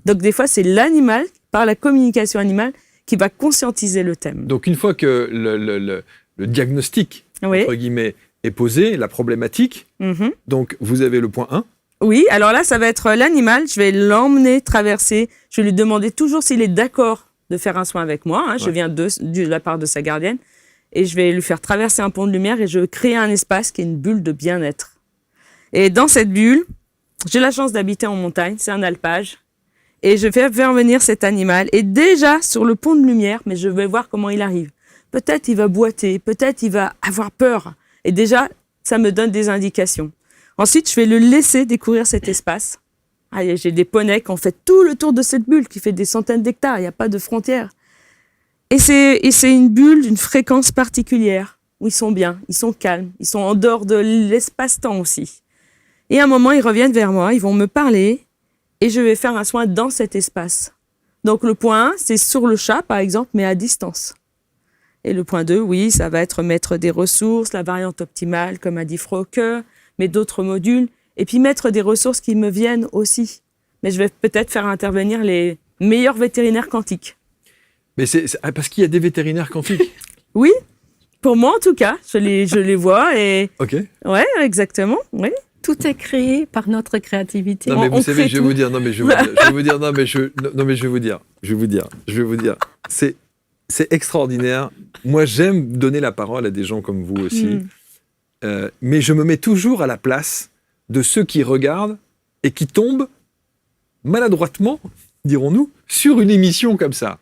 Donc, des fois, c'est l'animal, par la communication animale, qui va conscientiser le thème. cas. Donc, une fois que le diagnostic, Oui. entre guillemets, est posé, la problématique, Mhm. donc vous avez le point 1. Oui, alors là, ça va être l'animal. Je vais l'emmener traverser. Je vais lui demander toujours s'il est d'accord de faire un soin avec moi. Hein. Je Ouais. viens de la part de sa gardienne. Et je vais lui faire traverser un pont de lumière et je vais créer un espace qui est une bulle de bien-être. Et dans cette bulle, j'ai la chance d'habiter en montagne. C'est un alpage. Et je vais faire venir cet animal. Et déjà, sur le pont de lumière, mais je vais voir comment il arrive. Peut-être il va boiter, peut-être il va avoir peur. Et déjà, ça me donne des indications. Ensuite, je vais le laisser découvrir cet espace. Ah, j'ai des poneys qui ont fait tout le tour de cette bulle, qui fait des centaines d'hectares, il n'y a pas de frontières. Et c'est une bulle d'une fréquence particulière, où ils sont bien, ils sont calmes, ils sont en dehors de l'espace-temps aussi. Et à un moment, ils reviennent vers moi, ils vont me parler, et je vais faire un soin dans cet espace. Donc le point 1, c'est sur le chat, par exemple, mais à distance. Et le point 2, oui, ça va être mettre des ressources, la variante optimale, comme a dit Frauke, mais d'autres modules, et puis mettre des ressources qui me viennent aussi. Mais je vais peut-être faire intervenir les meilleurs vétérinaires quantiques. Mais parce qu'il y a des vétérinaires quantiques. Oui, pour moi en tout cas, je les vois et... Ok. Ouais, exactement, oui. Tout est créé par notre créativité. Non mais On vous savez, crée je vais tout. vous dire, non mais je vais vous dire, non mais je vais vous dire, c'est extraordinaire. Moi j'aime donner la parole à des gens comme vous aussi, mais je me mets toujours à la place de ceux qui regardent et qui tombent maladroitement, dirons-nous, sur une émission comme ça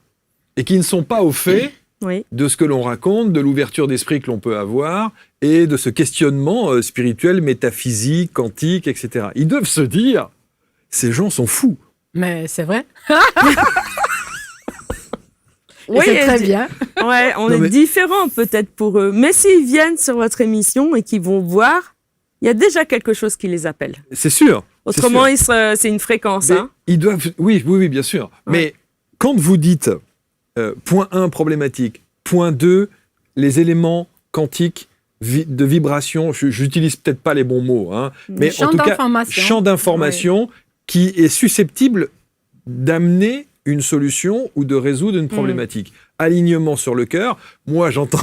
et qui ne sont pas au fait Oui. de ce que l'on raconte, de l'ouverture d'esprit que l'on peut avoir et de ce questionnement spirituel, métaphysique, quantique, etc. Ils doivent se dire, ces gens sont fous. Mais c'est vrai. Oui, c'est très et- bien. Ouais, on Non, est mais- différents peut-être pour eux. Mais s'ils viennent sur votre émission et qu'ils vont voir, il y a déjà quelque chose qui les appelle. C'est sûr. c'est Autrement, sûr. c'est une fréquence. Mais Hein. ils doivent, oui, bien sûr. Ouais. Mais quand vous dites point 1, problématique, point 2, les éléments quantiques de vibration, j'utilise peut-être pas les bons mots, hein, mais Champ en tout cas, d'information. champ d'information qui est susceptible d'amener une solution ou de résoudre une problématique. Alignement sur le cœur, moi j'entends,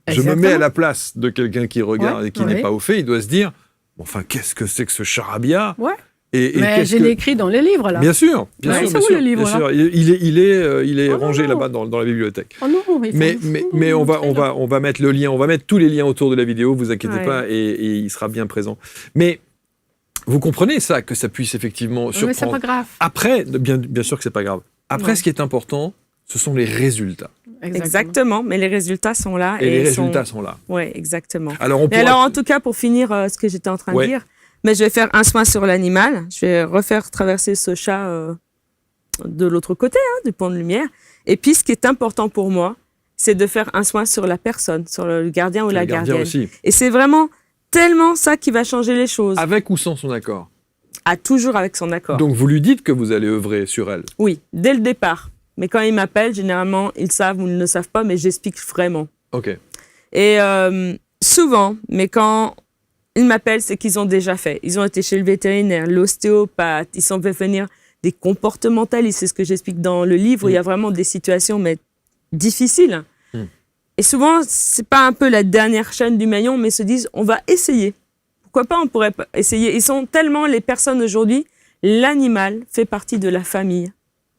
je me mets à Exactement. la place de quelqu'un qui regarde Ouais, et qui ouais. n'est pas au fait, il doit se dire, enfin qu'est-ce que c'est que ce charabia Ouais. Mais je l'ai écrit dans le livre, là. Bien sûr, bien Ouais, sûr. c'est où, le livre, bien là sûr. Il est Oh, rangé non. là-bas dans la bibliothèque. Oh non, Mais on va mettre le lien, on va mettre tous les liens autour de la vidéo, vous inquiétez Ouais. pas, et il sera bien présent. Mais vous comprenez ça, que ça puisse effectivement Mais c'est pas surprendre. grave. Après, bien sûr que c'est pas grave. Après, Ouais. ce qui est important, ce sont les résultats. Exactement, mais les résultats sont là. Et les résultats sont là. Oui, exactement. Alors, on Mais pourra... alors, en tout cas, pour finir ce que j'étais en train Ouais. de dire, mais je vais faire un soin sur l'animal. Je vais refaire traverser ce chat de l'autre côté, du pont de lumière. Et puis, ce qui est important pour moi, c'est de faire un soin sur la personne, sur le gardien ou la le gardien gardienne. aussi. Et c'est vraiment tellement ça qui va changer les choses. Avec ou sans son accord. Toujours avec son accord. Donc, vous lui dites que vous allez œuvrer sur elle. Oui, dès le départ. Mais quand ils m'appellent, généralement, ils savent ou ils ne savent pas, mais j'explique vraiment. Ok. Et souvent, mais quand ils m'appellent, c'est qu'ils ont déjà fait. Ils ont été chez le vétérinaire, l'ostéopathe, ils sont fait venir des comportementalistes, c'est ce que j'explique dans le livre, où il y a vraiment des situations mais difficiles. Et souvent, c'est pas un peu la dernière chaîne du maillon, mais ils se disent, on va essayer. Pourquoi pas, on pourrait essayer. Ils sont tellement, les personnes aujourd'hui, l'animal fait partie de la famille,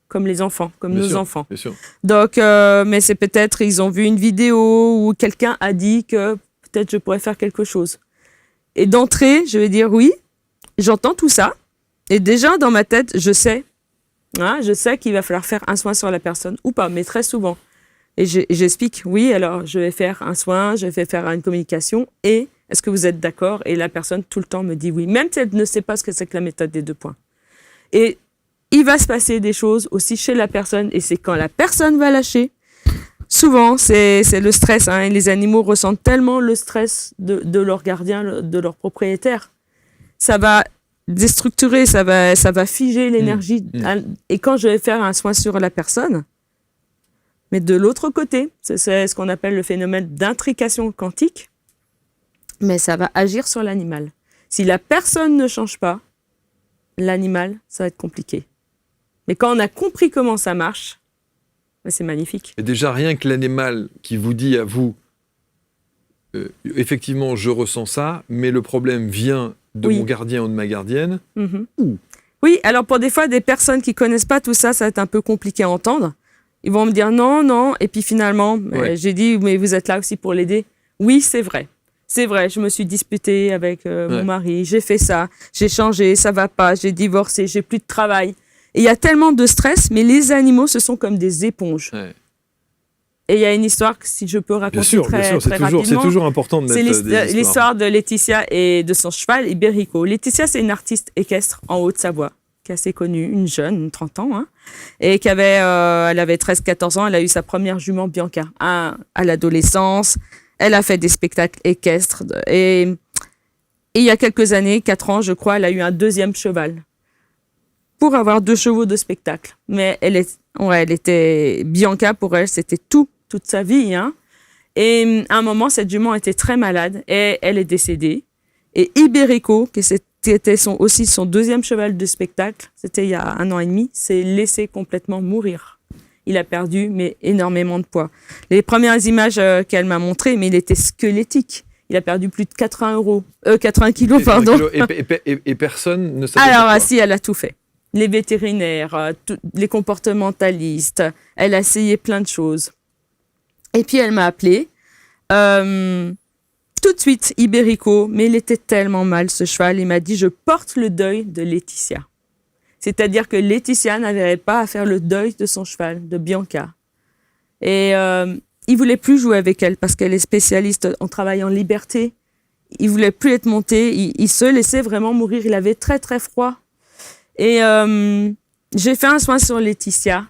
comme les enfants, comme Bien nos sûr, enfants. Bien sûr. Donc, mais c'est peut-être, ils ont vu une vidéo où quelqu'un a dit que peut-être je pourrais faire quelque chose. Et d'entrée, je vais dire oui, j'entends tout ça. Et déjà, dans ma tête, je sais qu'il va falloir faire un soin sur la personne ou pas, mais très souvent. Et j'explique, oui, alors je vais faire un soin, je vais faire une communication et est-ce que vous êtes d'accord? Et la personne, tout le temps, me dit oui, même si elle ne sait pas ce que c'est que la méthode des 2 points. Et il va se passer des choses aussi chez la personne et c'est quand la personne va lâcher. Souvent, c'est le stress. Et les animaux ressentent tellement le stress de leur gardien, de leur propriétaire. Ça va déstructurer, ça va figer l'énergie. Et quand je vais faire un soin sur la personne, mais de l'autre côté, c'est ce qu'on appelle le phénomène d'intrication quantique, mais ça va agir sur l'animal. Si la personne ne change pas, l'animal, ça va être compliqué. Mais quand on a compris comment ça marche, c'est magnifique. Et déjà, rien que l'animal qui vous dit à vous, effectivement, je ressens ça, mais le problème vient de mon gardien ou de ma gardienne. Oui, alors pour des fois, des personnes qui connaissent pas tout ça, ça va être un peu compliqué à entendre. Ils vont me dire non, et puis finalement, j'ai dit, mais vous êtes là aussi pour l'aider. Oui, c'est vrai. C'est vrai, je me suis disputée avec mon mari, j'ai fait ça, j'ai changé, ça va pas, j'ai divorcé, j'ai plus de travail. Et il y a tellement de stress, mais les animaux, ce sont comme des éponges. Ouais. Et il y a une histoire que si je peux raconter très rapidement. C'est toujours important de mettre des histoires. L'histoire de Laetitia et de son cheval, Iberico. Laetitia, c'est une artiste équestre en Haute-Savoie, qui est assez connue, une jeune, 30 ans, et elle avait 13-14 ans, elle a eu sa première jument Bianca à l'adolescence. Elle a fait des spectacles équestres. Et il y a quelques années, 4 ans, je crois, elle a eu un 2e cheval pour avoir 2 chevaux de spectacle. Mais elle était Bianca, pour elle, c'était toute sa vie. Et à un moment, cette jument était très malade et elle est décédée. Et Iberico, qui était aussi son 2e cheval de spectacle, c'était il y a 1 an et demi, s'est laissé complètement mourir. Il a perdu énormément de poids. Les premières images qu'elle m'a montrées, mais il était squelettique. Il a perdu plus de 80 kilos, pardon. Et personne ne savait Alors, pourquoi. si, elle a tout fait. Les vétérinaires, les comportementalistes, elle a essayé plein de choses. Et puis, elle m'a appelée. Tout de suite, Iberico, mais il était tellement mal, ce cheval. Il m'a dit, je porte le deuil de Laetitia. C'est-à-dire que Laetitia n'avait pas à faire le deuil de son cheval, de Bianca. Et il voulait plus jouer avec elle parce qu'elle est spécialiste en travail en liberté. Il voulait plus être monté. Il se laissait vraiment mourir. Il avait très, très froid. Et j'ai fait un soin sur Laetitia.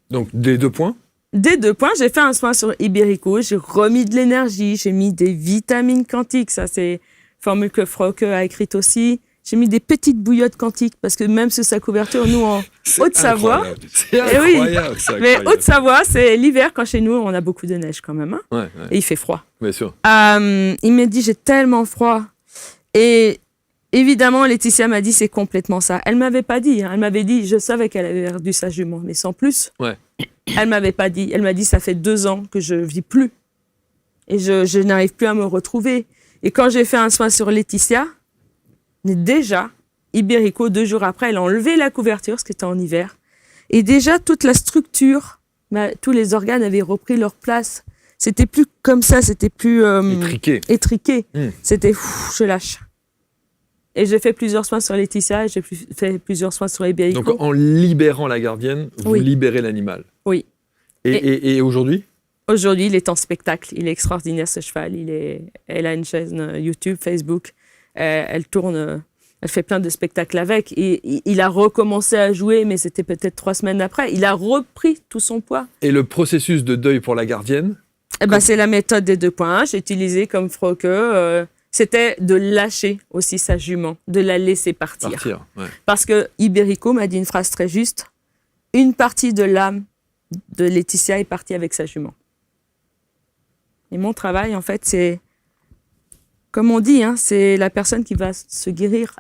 Donc, des 2 points? Des 2 points, j'ai fait un soin sur Iberico. J'ai remis de l'énergie. J'ai mis des vitamines quantiques. Ça, c'est une formule que Frauke a écrite aussi. J'ai mis des petites bouillottes quantiques parce que même sur sa couverture, nous, en Haute-Savoie. C'est incroyable, c'est mais incroyable. Haute-Savoie, c'est l'hiver quand chez nous, on a beaucoup de neige quand même. Et il fait froid. Bien sûr. Il m'a dit, j'ai tellement froid. Et évidemment, Laetitia m'a dit, c'est complètement ça. Elle m'avait pas dit. Elle m'avait dit, je savais qu'elle avait perdu sa jument, mais sans plus. Ouais. Elle m'avait pas dit. Elle m'a dit, ça fait 2 ans que je vis plus. Et je n'arrive plus à me retrouver. Et quand j'ai fait un soin sur Laetitia, mais déjà, Ibérico, 2 jours après, elle a enlevé la couverture, parce que c'était en hiver. Et déjà, toute la structure, tous les organes avaient repris leur place. C'était plus comme ça, c'était plus étriqué. C'était je lâche. Et j'ai fait plusieurs soins sur Laetitia, et j'ai fait plusieurs soins sur Ibérico. Donc en libérant la gardienne, vous libérez l'animal. Oui. Et aujourd'hui ? Aujourd'hui, il est en spectacle. Il est extraordinaire, ce cheval. Elle a une chaîne YouTube, Facebook. Elle tourne, elle fait plein de spectacles avec. Et il a recommencé à jouer, mais c'était peut-être 3 semaines après. Il a repris tout son poids. Et le processus de deuil pour la gardienne ? C'est la méthode des 2 points. J'ai utilisé comme Frauke. C'était de lâcher aussi sa jument, de la laisser partir. Parce que Ibérico m'a dit une phrase très juste. Une partie de l'âme de Laetitia est partie avec sa jument. Et mon travail, en fait, c'est, comme on dit, c'est la personne qui va se guérir.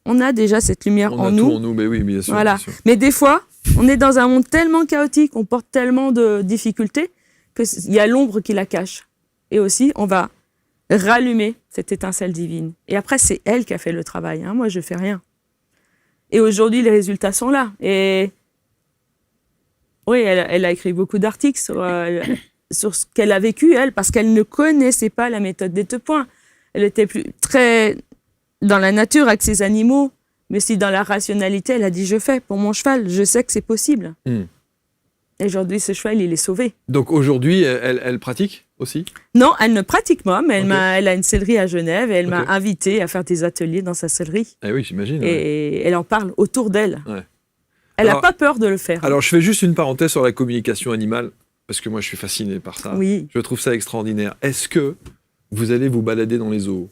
On a déjà cette lumière en nous. On a tout en nous, mais oui, bien sûr. Voilà. Bien sûr. Mais des fois, on est dans un monde tellement chaotique, on porte tellement de difficultés, qu'il y a l'ombre qui la cache. Et aussi, on va rallumer cette étincelle divine. Et après, c'est elle qui a fait le travail. Moi, je fais rien. Et aujourd'hui, les résultats sont là. Et oui, elle a écrit beaucoup d'articles sur ce qu'elle a vécu, elle, parce qu'elle ne connaissait pas la méthode des 2 points. Elle était très dans la nature avec ses animaux, mais si dans la rationalité, elle a dit « je fais pour mon cheval, je sais que c'est possible ». Et aujourd'hui, ce cheval, il est sauvé. Donc aujourd'hui, elle pratique aussi ? Non, elle ne pratique pas, mais elle a une sellerie à Genève et elle m'a invité à faire des ateliers dans sa sellerie. Eh oui, j'imagine. Et elle en parle autour d'elle. Ouais. Elle n'a pas peur de le faire. Alors, je fais juste une parenthèse sur la communication animale, parce que moi, je suis fasciné par ça. Oui. Je trouve ça extraordinaire. Est-ce que vous allez vous balader dans les zoos ?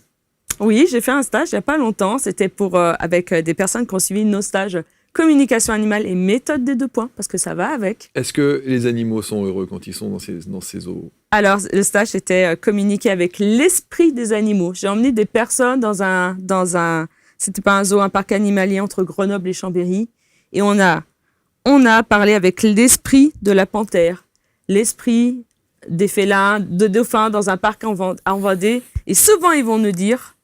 Oui, j'ai fait un stage il n'y a pas longtemps. C'était avec des personnes qui ont suivi nos stages communication animale et méthode des 2 points, parce que ça va avec. Est-ce que les animaux sont heureux quand ils sont dans ces zoos ? Alors, le stage, c'était communiquer avec l'esprit des animaux. J'ai emmené des personnes dans un c'était pas un zoo, un parc animalier entre Grenoble et Chambéry. Et on a parlé avec l'esprit de la panthère, l'esprit des félins, de dauphins dans un parc en Vendée. Et souvent, ils vont nous dire,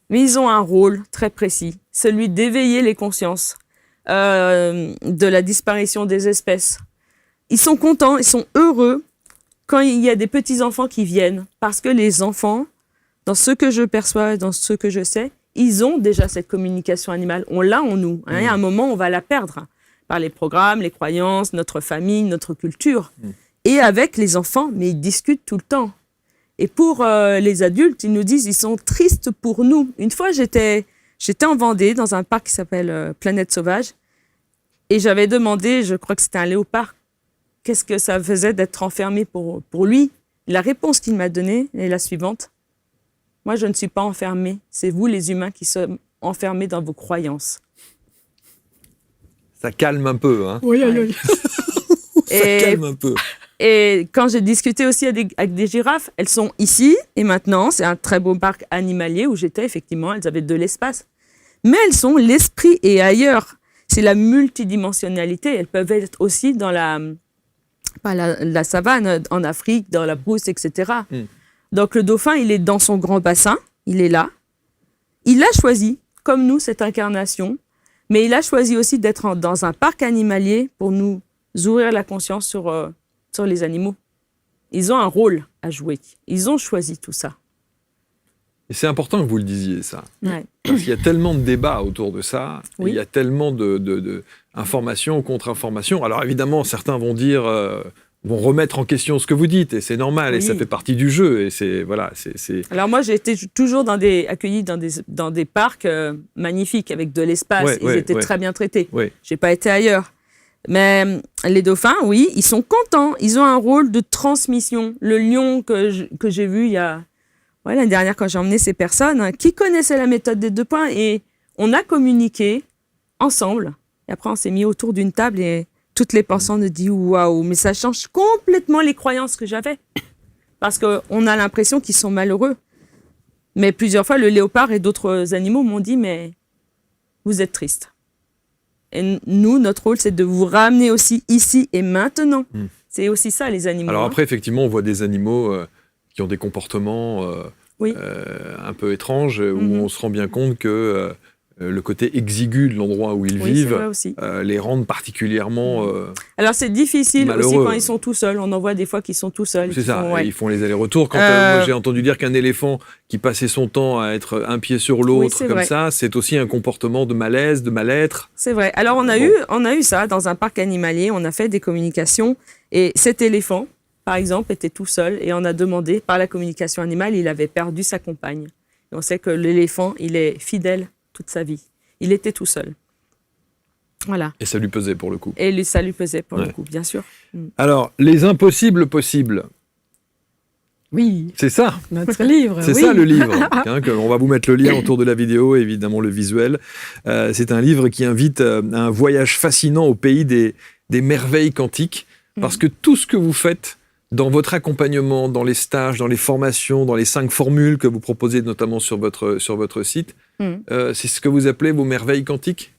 mais ils ont un rôle très précis, celui d'éveiller les consciences de la disparition des espèces. Ils sont contents, ils sont heureux quand il y a des petits-enfants qui viennent. Parce que les enfants, dans ce que je perçois, dans ce que je sais, ils ont déjà cette communication animale. On l'a en nous. À un moment, on va la perdre par les programmes, les croyances, notre famille, notre culture. Et avec les enfants, mais ils discutent tout le temps. Et pour les adultes, ils nous disent ils sont tristes pour nous. Une fois, j'étais en Vendée, dans un parc qui s'appelle Planète Sauvage. Et j'avais demandé, je crois que c'était un léopard, qu'est-ce que ça faisait d'être enfermé pour lui. La réponse qu'il m'a donnée est la suivante. Moi, je ne suis pas enfermé. C'est vous, les humains, qui sommes enfermés dans vos croyances. Ça calme un peu, hein ? Oui. Ça calme un peu. Et quand j'ai discuté aussi avec des girafes, elles sont ici et maintenant. C'est un très beau parc animalier où j'étais, effectivement. Elles avaient de l'espace. Mais elles sont l'esprit et ailleurs. C'est la multidimensionnalité. Elles peuvent être aussi dans la savane, en Afrique, dans la brousse, etc. Donc le dauphin, il est dans son grand bassin, il est là. Il a choisi, comme nous, cette incarnation, mais il a choisi aussi d'être dans un parc animalier pour nous ouvrir la conscience sur les animaux. Ils ont un rôle à jouer. Ils ont choisi tout ça. Et c'est important que vous le disiez, ça. Ouais. Parce qu'il y a tellement de débats autour de ça. Oui. Il y a tellement de informations, contre-informations. Alors évidemment, certains vont dire... vont remettre en question ce que vous dites, et c'est normal, et ça fait partie du jeu, et c'est... Alors moi, j'ai été toujours accueillie dans des parcs magnifiques, avec de l'espace, ils étaient très bien traités. J'ai pas été ailleurs. Mais les dauphins, oui, ils sont contents, ils ont un rôle de transmission. Le lion que j'ai vu l'année dernière, quand j'ai emmené ces personnes, qui connaissaient la méthode des 2 points, et on a communiqué ensemble, et après on s'est mis autour d'une table, et toutes les personnes nous disent « Waouh, mais ça change complètement les croyances que j'avais. » Parce qu'on a l'impression qu'ils sont malheureux. Mais plusieurs fois, le léopard et d'autres animaux m'ont dit « Mais vous êtes triste. » Et nous, notre rôle, c'est de vous ramener aussi ici et maintenant. C'est aussi ça, les animaux. Alors après, effectivement, on voit des animaux qui ont des comportements un peu étranges, où on se rend bien compte que le côté exigu de l'endroit où ils Oui, c'est vivent vrai aussi. les rendent particulièrement Alors, c'est difficile malheureux. aussi quand ils sont tout seuls. On en voit des fois qu'ils sont tout seuls. C'est ça, ouais. ils font les allers-retours. Quand moi, j'ai entendu dire qu'un éléphant qui passait son temps à être un pied sur l'autre, c'est comme vrai. ça, c'est aussi un comportement de malaise, de mal-être. C'est vrai. Alors, on a eu ça dans un parc animalier. On a fait des communications. Et cet éléphant, par exemple, était tout seul. Et on a demandé, par la communication animale, il avait perdu sa compagne. Et on sait que l'éléphant, il est fidèle toute sa vie. Il était tout seul. Voilà. Et ça lui pesait pour le coup. Et ça lui pesait pour Ouais. le coup, bien sûr. Alors, les impossibles possibles, Oui, c'est ça. notre livre. C'est oui. ça le livre. On va vous mettre le lien autour de la vidéo, évidemment le visuel. C'est un livre qui invite à un voyage fascinant au pays des merveilles quantiques, parce que tout ce que vous faites dans votre accompagnement, dans les stages, dans les formations, dans les 5 formules que vous proposez notamment sur votre site, c'est ce que vous appelez vos merveilles quantiques?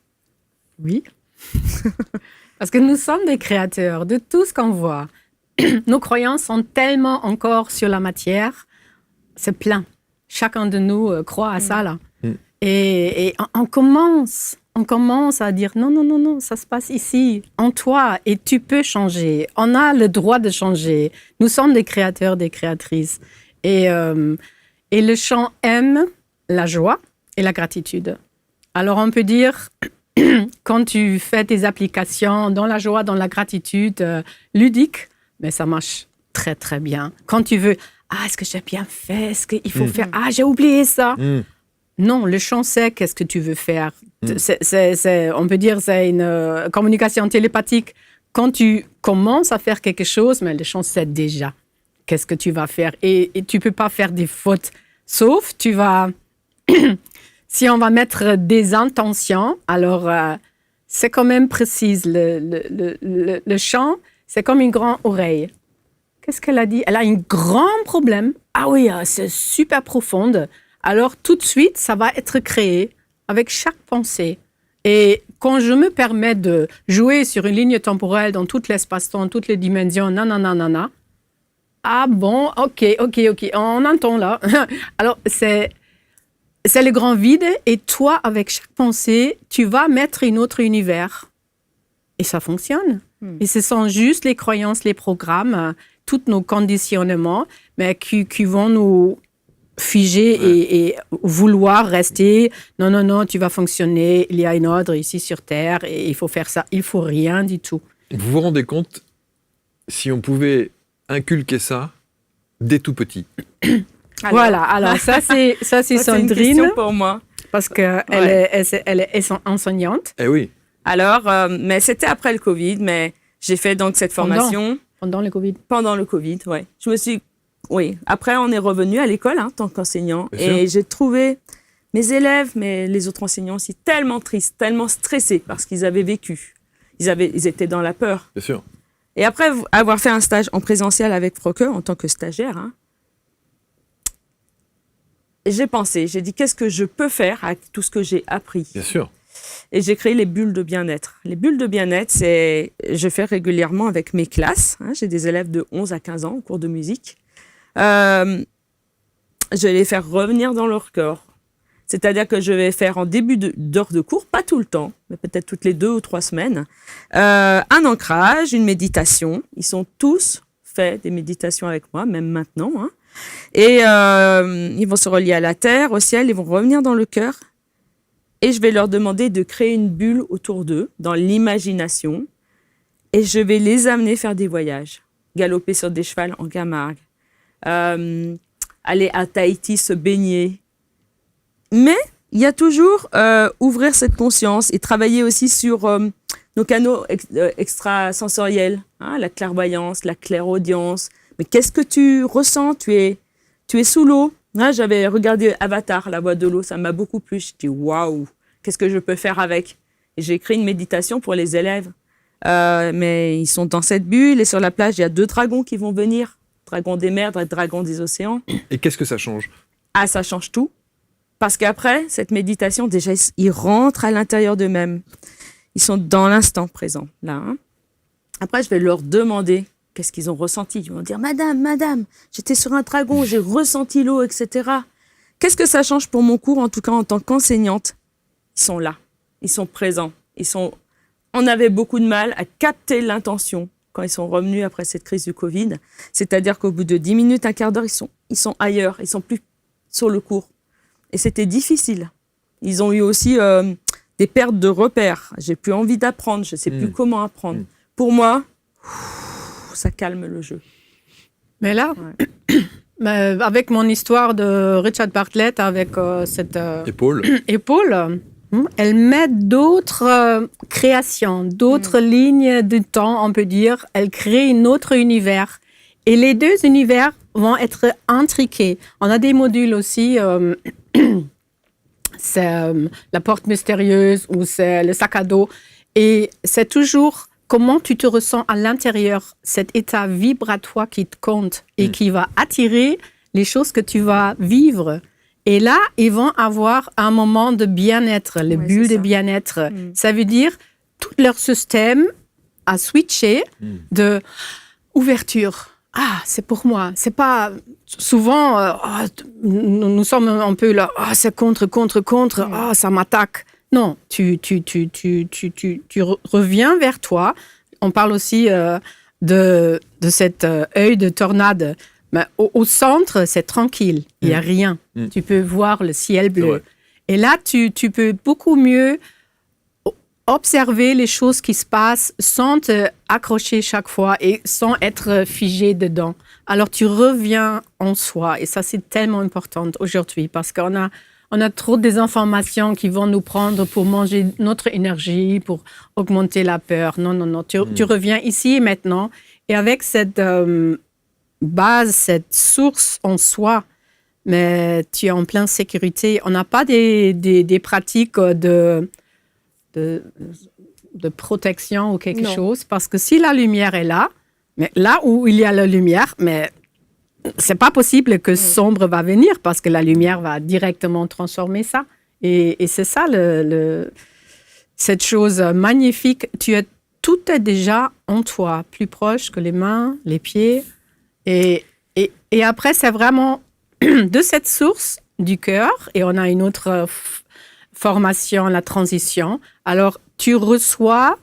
Oui. Parce que nous sommes des créateurs de tout ce qu'on voit. Nos croyances sont tellement encore sur la matière, c'est plein. Chacun de nous croit à ça, là. Et on commence à dire non, ça se passe ici, en toi, et tu peux changer. On a le droit de changer. Nous sommes des créateurs, des créatrices. Et le chant aime la joie et la gratitude. Alors on peut dire, quand tu fais tes applications dans la joie, dans la gratitude ludique, mais ça marche très très bien. Quand tu veux, est-ce que j'ai bien fait? Est-ce qu'il faut faire? J'ai oublié ça. Non, le chant sait qu'est-ce que tu veux faire. On peut dire c'est une communication télépathique. Quand tu commences à faire quelque chose, mais le chant sait déjà qu'est-ce que tu vas faire. Et tu ne peux pas faire des fautes. Sauf, tu vas... si on va mettre des intentions, alors c'est quand même précise. Le chant, c'est comme une grande oreille. Qu'est-ce qu'elle a dit? Elle a un grand problème. Ah oui, c'est super profonde. Alors, tout de suite, ça va être créé avec chaque pensée. Et quand je me permets de jouer sur une ligne temporelle dans tout l'espace-temps, toutes les dimensions, nanana, ah bon, ok, on entend là. Alors, c'est le grand vide et toi, avec chaque pensée, tu vas mettre un autre univers. Et ça fonctionne. Et ce sont juste les croyances, les programmes, tous nos conditionnements, mais qui vont nous figer et vouloir rester. Non, tu vas fonctionner. Il y a un ordre ici sur Terre et il faut faire ça. Il faut rien du tout. Vous vous rendez compte, si on pouvait inculquer ça dès tout petit? Voilà, alors ça c'est Sandrine. Une question pour moi. Parce qu'elle est enseignante. Eh oui. Alors, mais c'était après le Covid, mais j'ai fait donc cette formation. Pendant le Covid. Pendant le Covid, ouais. Après, on est revenu à l'école en tant qu'enseignant. Et j'ai trouvé mes élèves, mais les autres enseignants aussi, tellement tristes, tellement stressés parce qu'ils avaient vécu. Ils étaient dans la peur. Bien sûr. Et après avoir fait un stage en présentiel avec Frauke en tant que stagiaire, j'ai dit qu'est-ce que je peux faire avec tout ce que j'ai appris. Bien sûr. Et j'ai créé les bulles de bien-être. Les bulles de bien-être, je fais régulièrement avec mes classes. J'ai des élèves de 11 à 15 ans au cours de musique. Je vais les faire revenir dans leur corps. C'est-à-dire que je vais faire en début d'heure de cours, pas tout le temps, mais peut-être toutes les 2 ou 3 semaines, un ancrage, une méditation. Ils sont tous fait des méditations avec moi, même maintenant. Et ils vont se relier à la terre, au ciel, ils vont revenir dans le cœur. Et je vais leur demander de créer une bulle autour d'eux, dans l'imagination. Et je vais les amener faire des voyages. Galoper sur des chevals en Camargue. Aller à Tahiti se baigner. Mais il y a toujours ouvrir cette conscience et travailler aussi sur nos canaux extrasensoriels. La clairvoyance, la clairaudience. Mais qu'est-ce que tu ressens? Tu es sous l'eau. J'avais regardé Avatar, la voix de l'eau, ça m'a beaucoup plu. Je dis waouh, qu'est-ce que je peux faire avec? Et j'ai écrit une méditation pour les élèves. Mais ils sont dans cette bulle et sur la plage, il y a 2 dragons qui vont venir. Dragon des mers, dragon des océans. Et qu'est-ce que ça change? Ça change tout. Parce qu'après, cette méditation, déjà, ils rentrent à l'intérieur d'eux-mêmes. Ils sont dans l'instant présent, là. Après, je vais leur demander qu'est-ce qu'ils ont ressenti. Ils vont dire, madame, j'étais sur un dragon, j'ai ressenti l'eau, etc. Qu'est-ce que ça change pour mon cours, en tout cas en tant qu'enseignante? ils sont là, ils sont présents, on avait beaucoup de mal à capter l'intention quand ils sont revenus après cette crise du Covid. C'est-à-dire qu'au bout de 10 minutes, un quart d'heure, ils sont ailleurs, ils sont plus sur le cours. Et c'était difficile. Ils ont eu aussi des pertes de repères. J'ai plus envie d'apprendre, je sais plus comment apprendre. Pour moi, ça calme le jeu. Mais là, avec mon histoire de Richard Bartlett, avec cette épaule, elle met d'autres créations, d'autres lignes de temps, on peut dire. Elle crée un autre univers. Et les deux univers vont être intriqués. On a des modules aussi, c'est la porte mystérieuse ou c'est le sac à dos. Et c'est toujours comment tu te ressens à l'intérieur, cet état vibratoire qui te compte et qui va attirer les choses que tu vas vivre. Et là, ils vont avoir un moment de bien-être, les bulles de bien-être. Ça veut dire tout leur système a switché de ouverture. Ah, c'est pour moi. C'est pas souvent. Nous sommes un peu là. Ah, c'est contre. Ah, ça m'attaque. Non, tu reviens vers toi. On parle aussi de cet œil de tornade. Mais au centre, c'est tranquille. Il n'y a rien. Tu peux voir le ciel bleu. Et là, tu peux beaucoup mieux observer les choses qui se passent sans te accrocher chaque fois et sans être figé dedans. Alors, tu reviens en soi. Et ça, c'est tellement important aujourd'hui parce qu'on a trop des informations qui vont nous prendre pour manger notre énergie, pour augmenter la peur. Non. Tu reviens ici et maintenant. Et avec cette base, cette source en soi, mais tu es en pleine sécurité. On n'a pas des pratiques de protection ou quelque chose. Parce que si la lumière est là, mais là où il y a la lumière, mais c'est pas possible que sombre va venir parce que la lumière va directement transformer ça. Et c'est ça cette chose magnifique. Tout est déjà en toi, plus proche que les mains, les pieds. Et après, c'est vraiment de cette source du cœur. Et on a une autre formation, la transition. Alors, tu reçois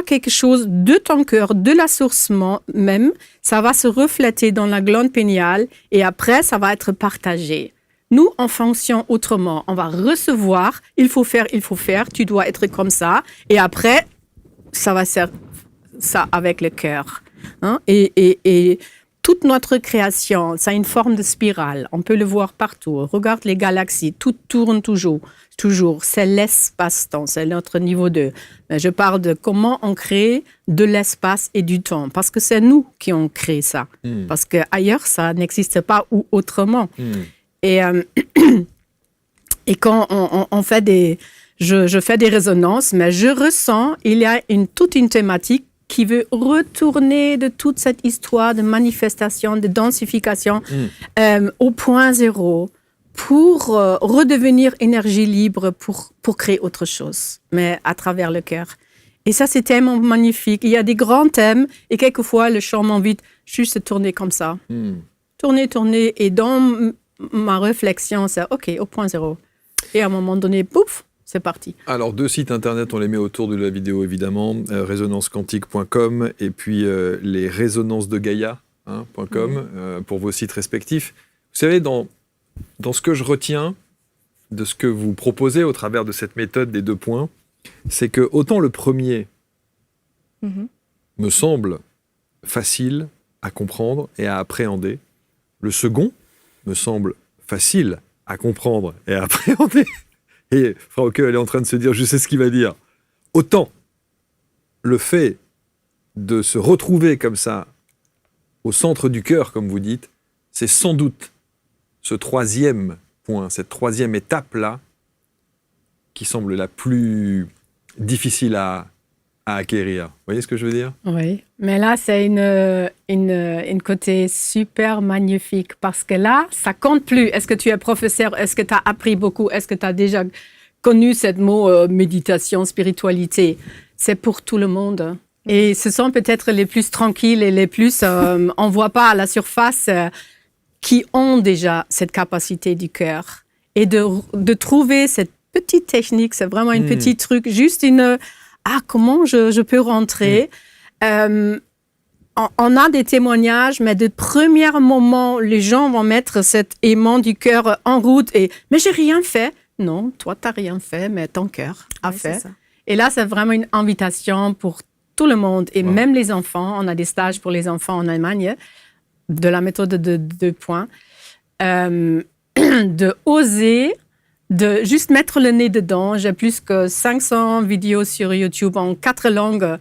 quelque chose de ton cœur, de la source même. Ça va se refléter dans la glande péniale et après, ça va être partagé. Nous, on fonctionne autrement. On va recevoir, il faut faire, tu dois être comme ça. Et après, ça va faire ça avec le cœur. Hein? Et toute notre création, ça a une forme de spirale. On peut le voir partout. Regarde les galaxies, tout tourne toujours. C'est l'espace-temps, c'est notre niveau 2. Mais je parle de comment on crée de l'espace et du temps, parce que c'est nous qui ont créé ça. Parce qu'ailleurs, ça n'existe pas ou autrement. Et quand on fait je fais des résonances, mais je ressens, il y a toute une thématique qui veut retourner de toute cette histoire de manifestation, de densification au point zéro pour redevenir énergie libre pour créer autre chose, mais à travers le cœur. Et ça, c'est tellement magnifique. Il y a des grands thèmes et quelquefois, le chant m'invite juste à tourner comme ça. Tourner. Et dans ma réflexion, c'est OK, au point zéro. Et à un moment donné, pouf, c'est parti. Alors, 2 sites internet, on les met autour de la vidéo, évidemment, résonancequantique.com et puis les résonancedegaia.com pour vos sites respectifs. Vous savez, dans ce que je retiens de ce que vous proposez au travers de cette méthode des 2 points, c'est que autant le premier me semble facile à comprendre et à appréhender, le second me semble facile à comprendre et à appréhender. Et Frauke, elle est en train de se dire, je sais ce qu'il va dire. Autant le fait de se retrouver comme ça, au centre du cœur, comme vous dites, c'est sans doute ce 3e point, cette 3e étape-là, qui semble la plus difficile à acquérir. Vous voyez ce que je veux dire? Oui, mais là, c'est une côté super magnifique parce que là, ça compte plus. Est-ce que tu es professeur? Est-ce que tu as appris beaucoup? Est-ce que tu as déjà connu ce mot méditation, spiritualité? C'est pour tout le monde. Et ce sont peut-être les plus tranquilles et les plus, on ne voit pas à la surface, qui ont déjà cette capacité du cœur. et de trouver cette petite technique, c'est vraiment une petite truc, juste comment je peux rentrer. On a des témoignages, mais de premier moment, les gens vont mettre cet aimant du cœur en route mais j'ai rien fait. Non, toi, tu n'as rien fait, mais ton cœur a fait. Et là, c'est vraiment une invitation pour tout le monde, et même les enfants. On a des stages pour les enfants en Allemagne, de la méthode de 2 points. De oser, de juste mettre le nez dedans. J'ai plus que 500 vidéos sur YouTube en 4 langues.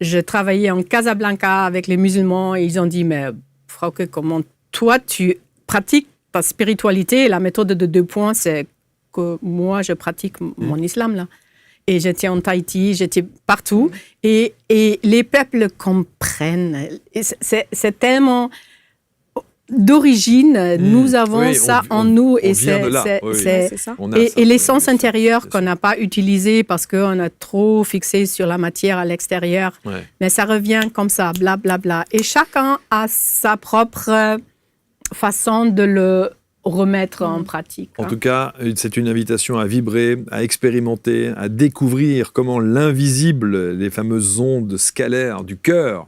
Je travaillais en Casablanca avec les musulmans et ils ont dit, mais Frauke, comment toi, tu pratiques ta spiritualité? La méthode de 2 points, c'est que moi, je pratique mon islam, là. Et j'étais en Tahiti, j'étais partout. Et les peuples comprennent. Et c'est tellement... D'origine, nous avons ça en nous. Et c'est ça. Et l'essence intérieure qu'on n'a pas utilisée parce qu'on a trop fixé sur la matière à l'extérieur. Ouais. Mais ça revient comme ça, blablabla. Bla, bla. Et chacun a sa propre façon de le remettre en pratique. En tout cas, c'est une invitation à vibrer, à expérimenter, à découvrir comment l'invisible, les fameuses ondes scalaires du cœur,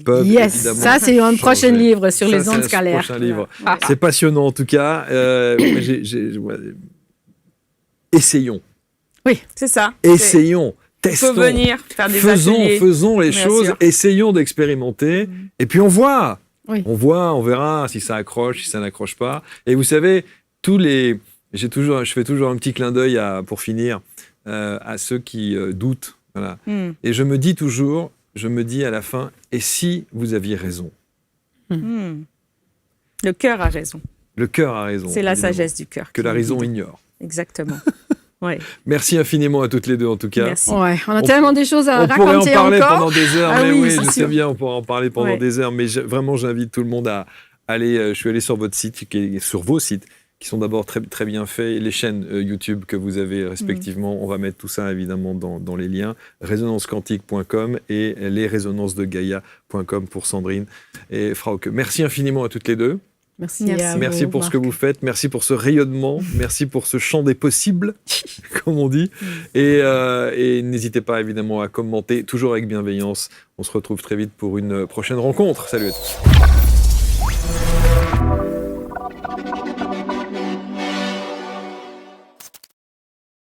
peuvent évidemment ça c'est un changer. prochain livre sur les ondes scalaires. Prochain livre. C'est passionnant en tout cas. Essayons. Oui, c'est ça. Essayons. Testons. Il faut venir faire des ateliers. Faisons les choses. Sûr. Essayons d'expérimenter. Et puis on voit. Oui. On verra si ça accroche, si ça n'accroche pas. Et vous savez, je fais toujours un petit clin d'œil pour finir à ceux qui doutent. Voilà. Et je me dis à la fin, et si vous aviez raison? Le cœur a raison. Le cœur a raison. C'est la évidemment, sagesse du cœur. que la raison ignore. Exactement. Ouais. Merci infiniment à toutes les deux en tout cas. Merci. Ouais, on a tellement des choses à raconter encore. On pourrait en parler pendant des heures, mais oui, c'est je sais sûr. bien, on pourrait en parler pendant des heures, mais vraiment j'invite tout le monde à aller, je suis allé sur votre site, sur vos sites, qui sont d'abord très, très bien faits, les chaînes YouTube que vous avez respectivement, on va mettre tout ça évidemment dans les liens, résonancequantique.com et lesrésonances-de-Gaïa.com pour Sandrine et Frauke. Merci infiniment à toutes les deux. Merci pour ce que vous faites, merci pour ce rayonnement, merci pour ce champ des possibles, comme on dit. Et n'hésitez pas évidemment à commenter, toujours avec bienveillance. On se retrouve très vite pour une prochaine rencontre. Salut à tous.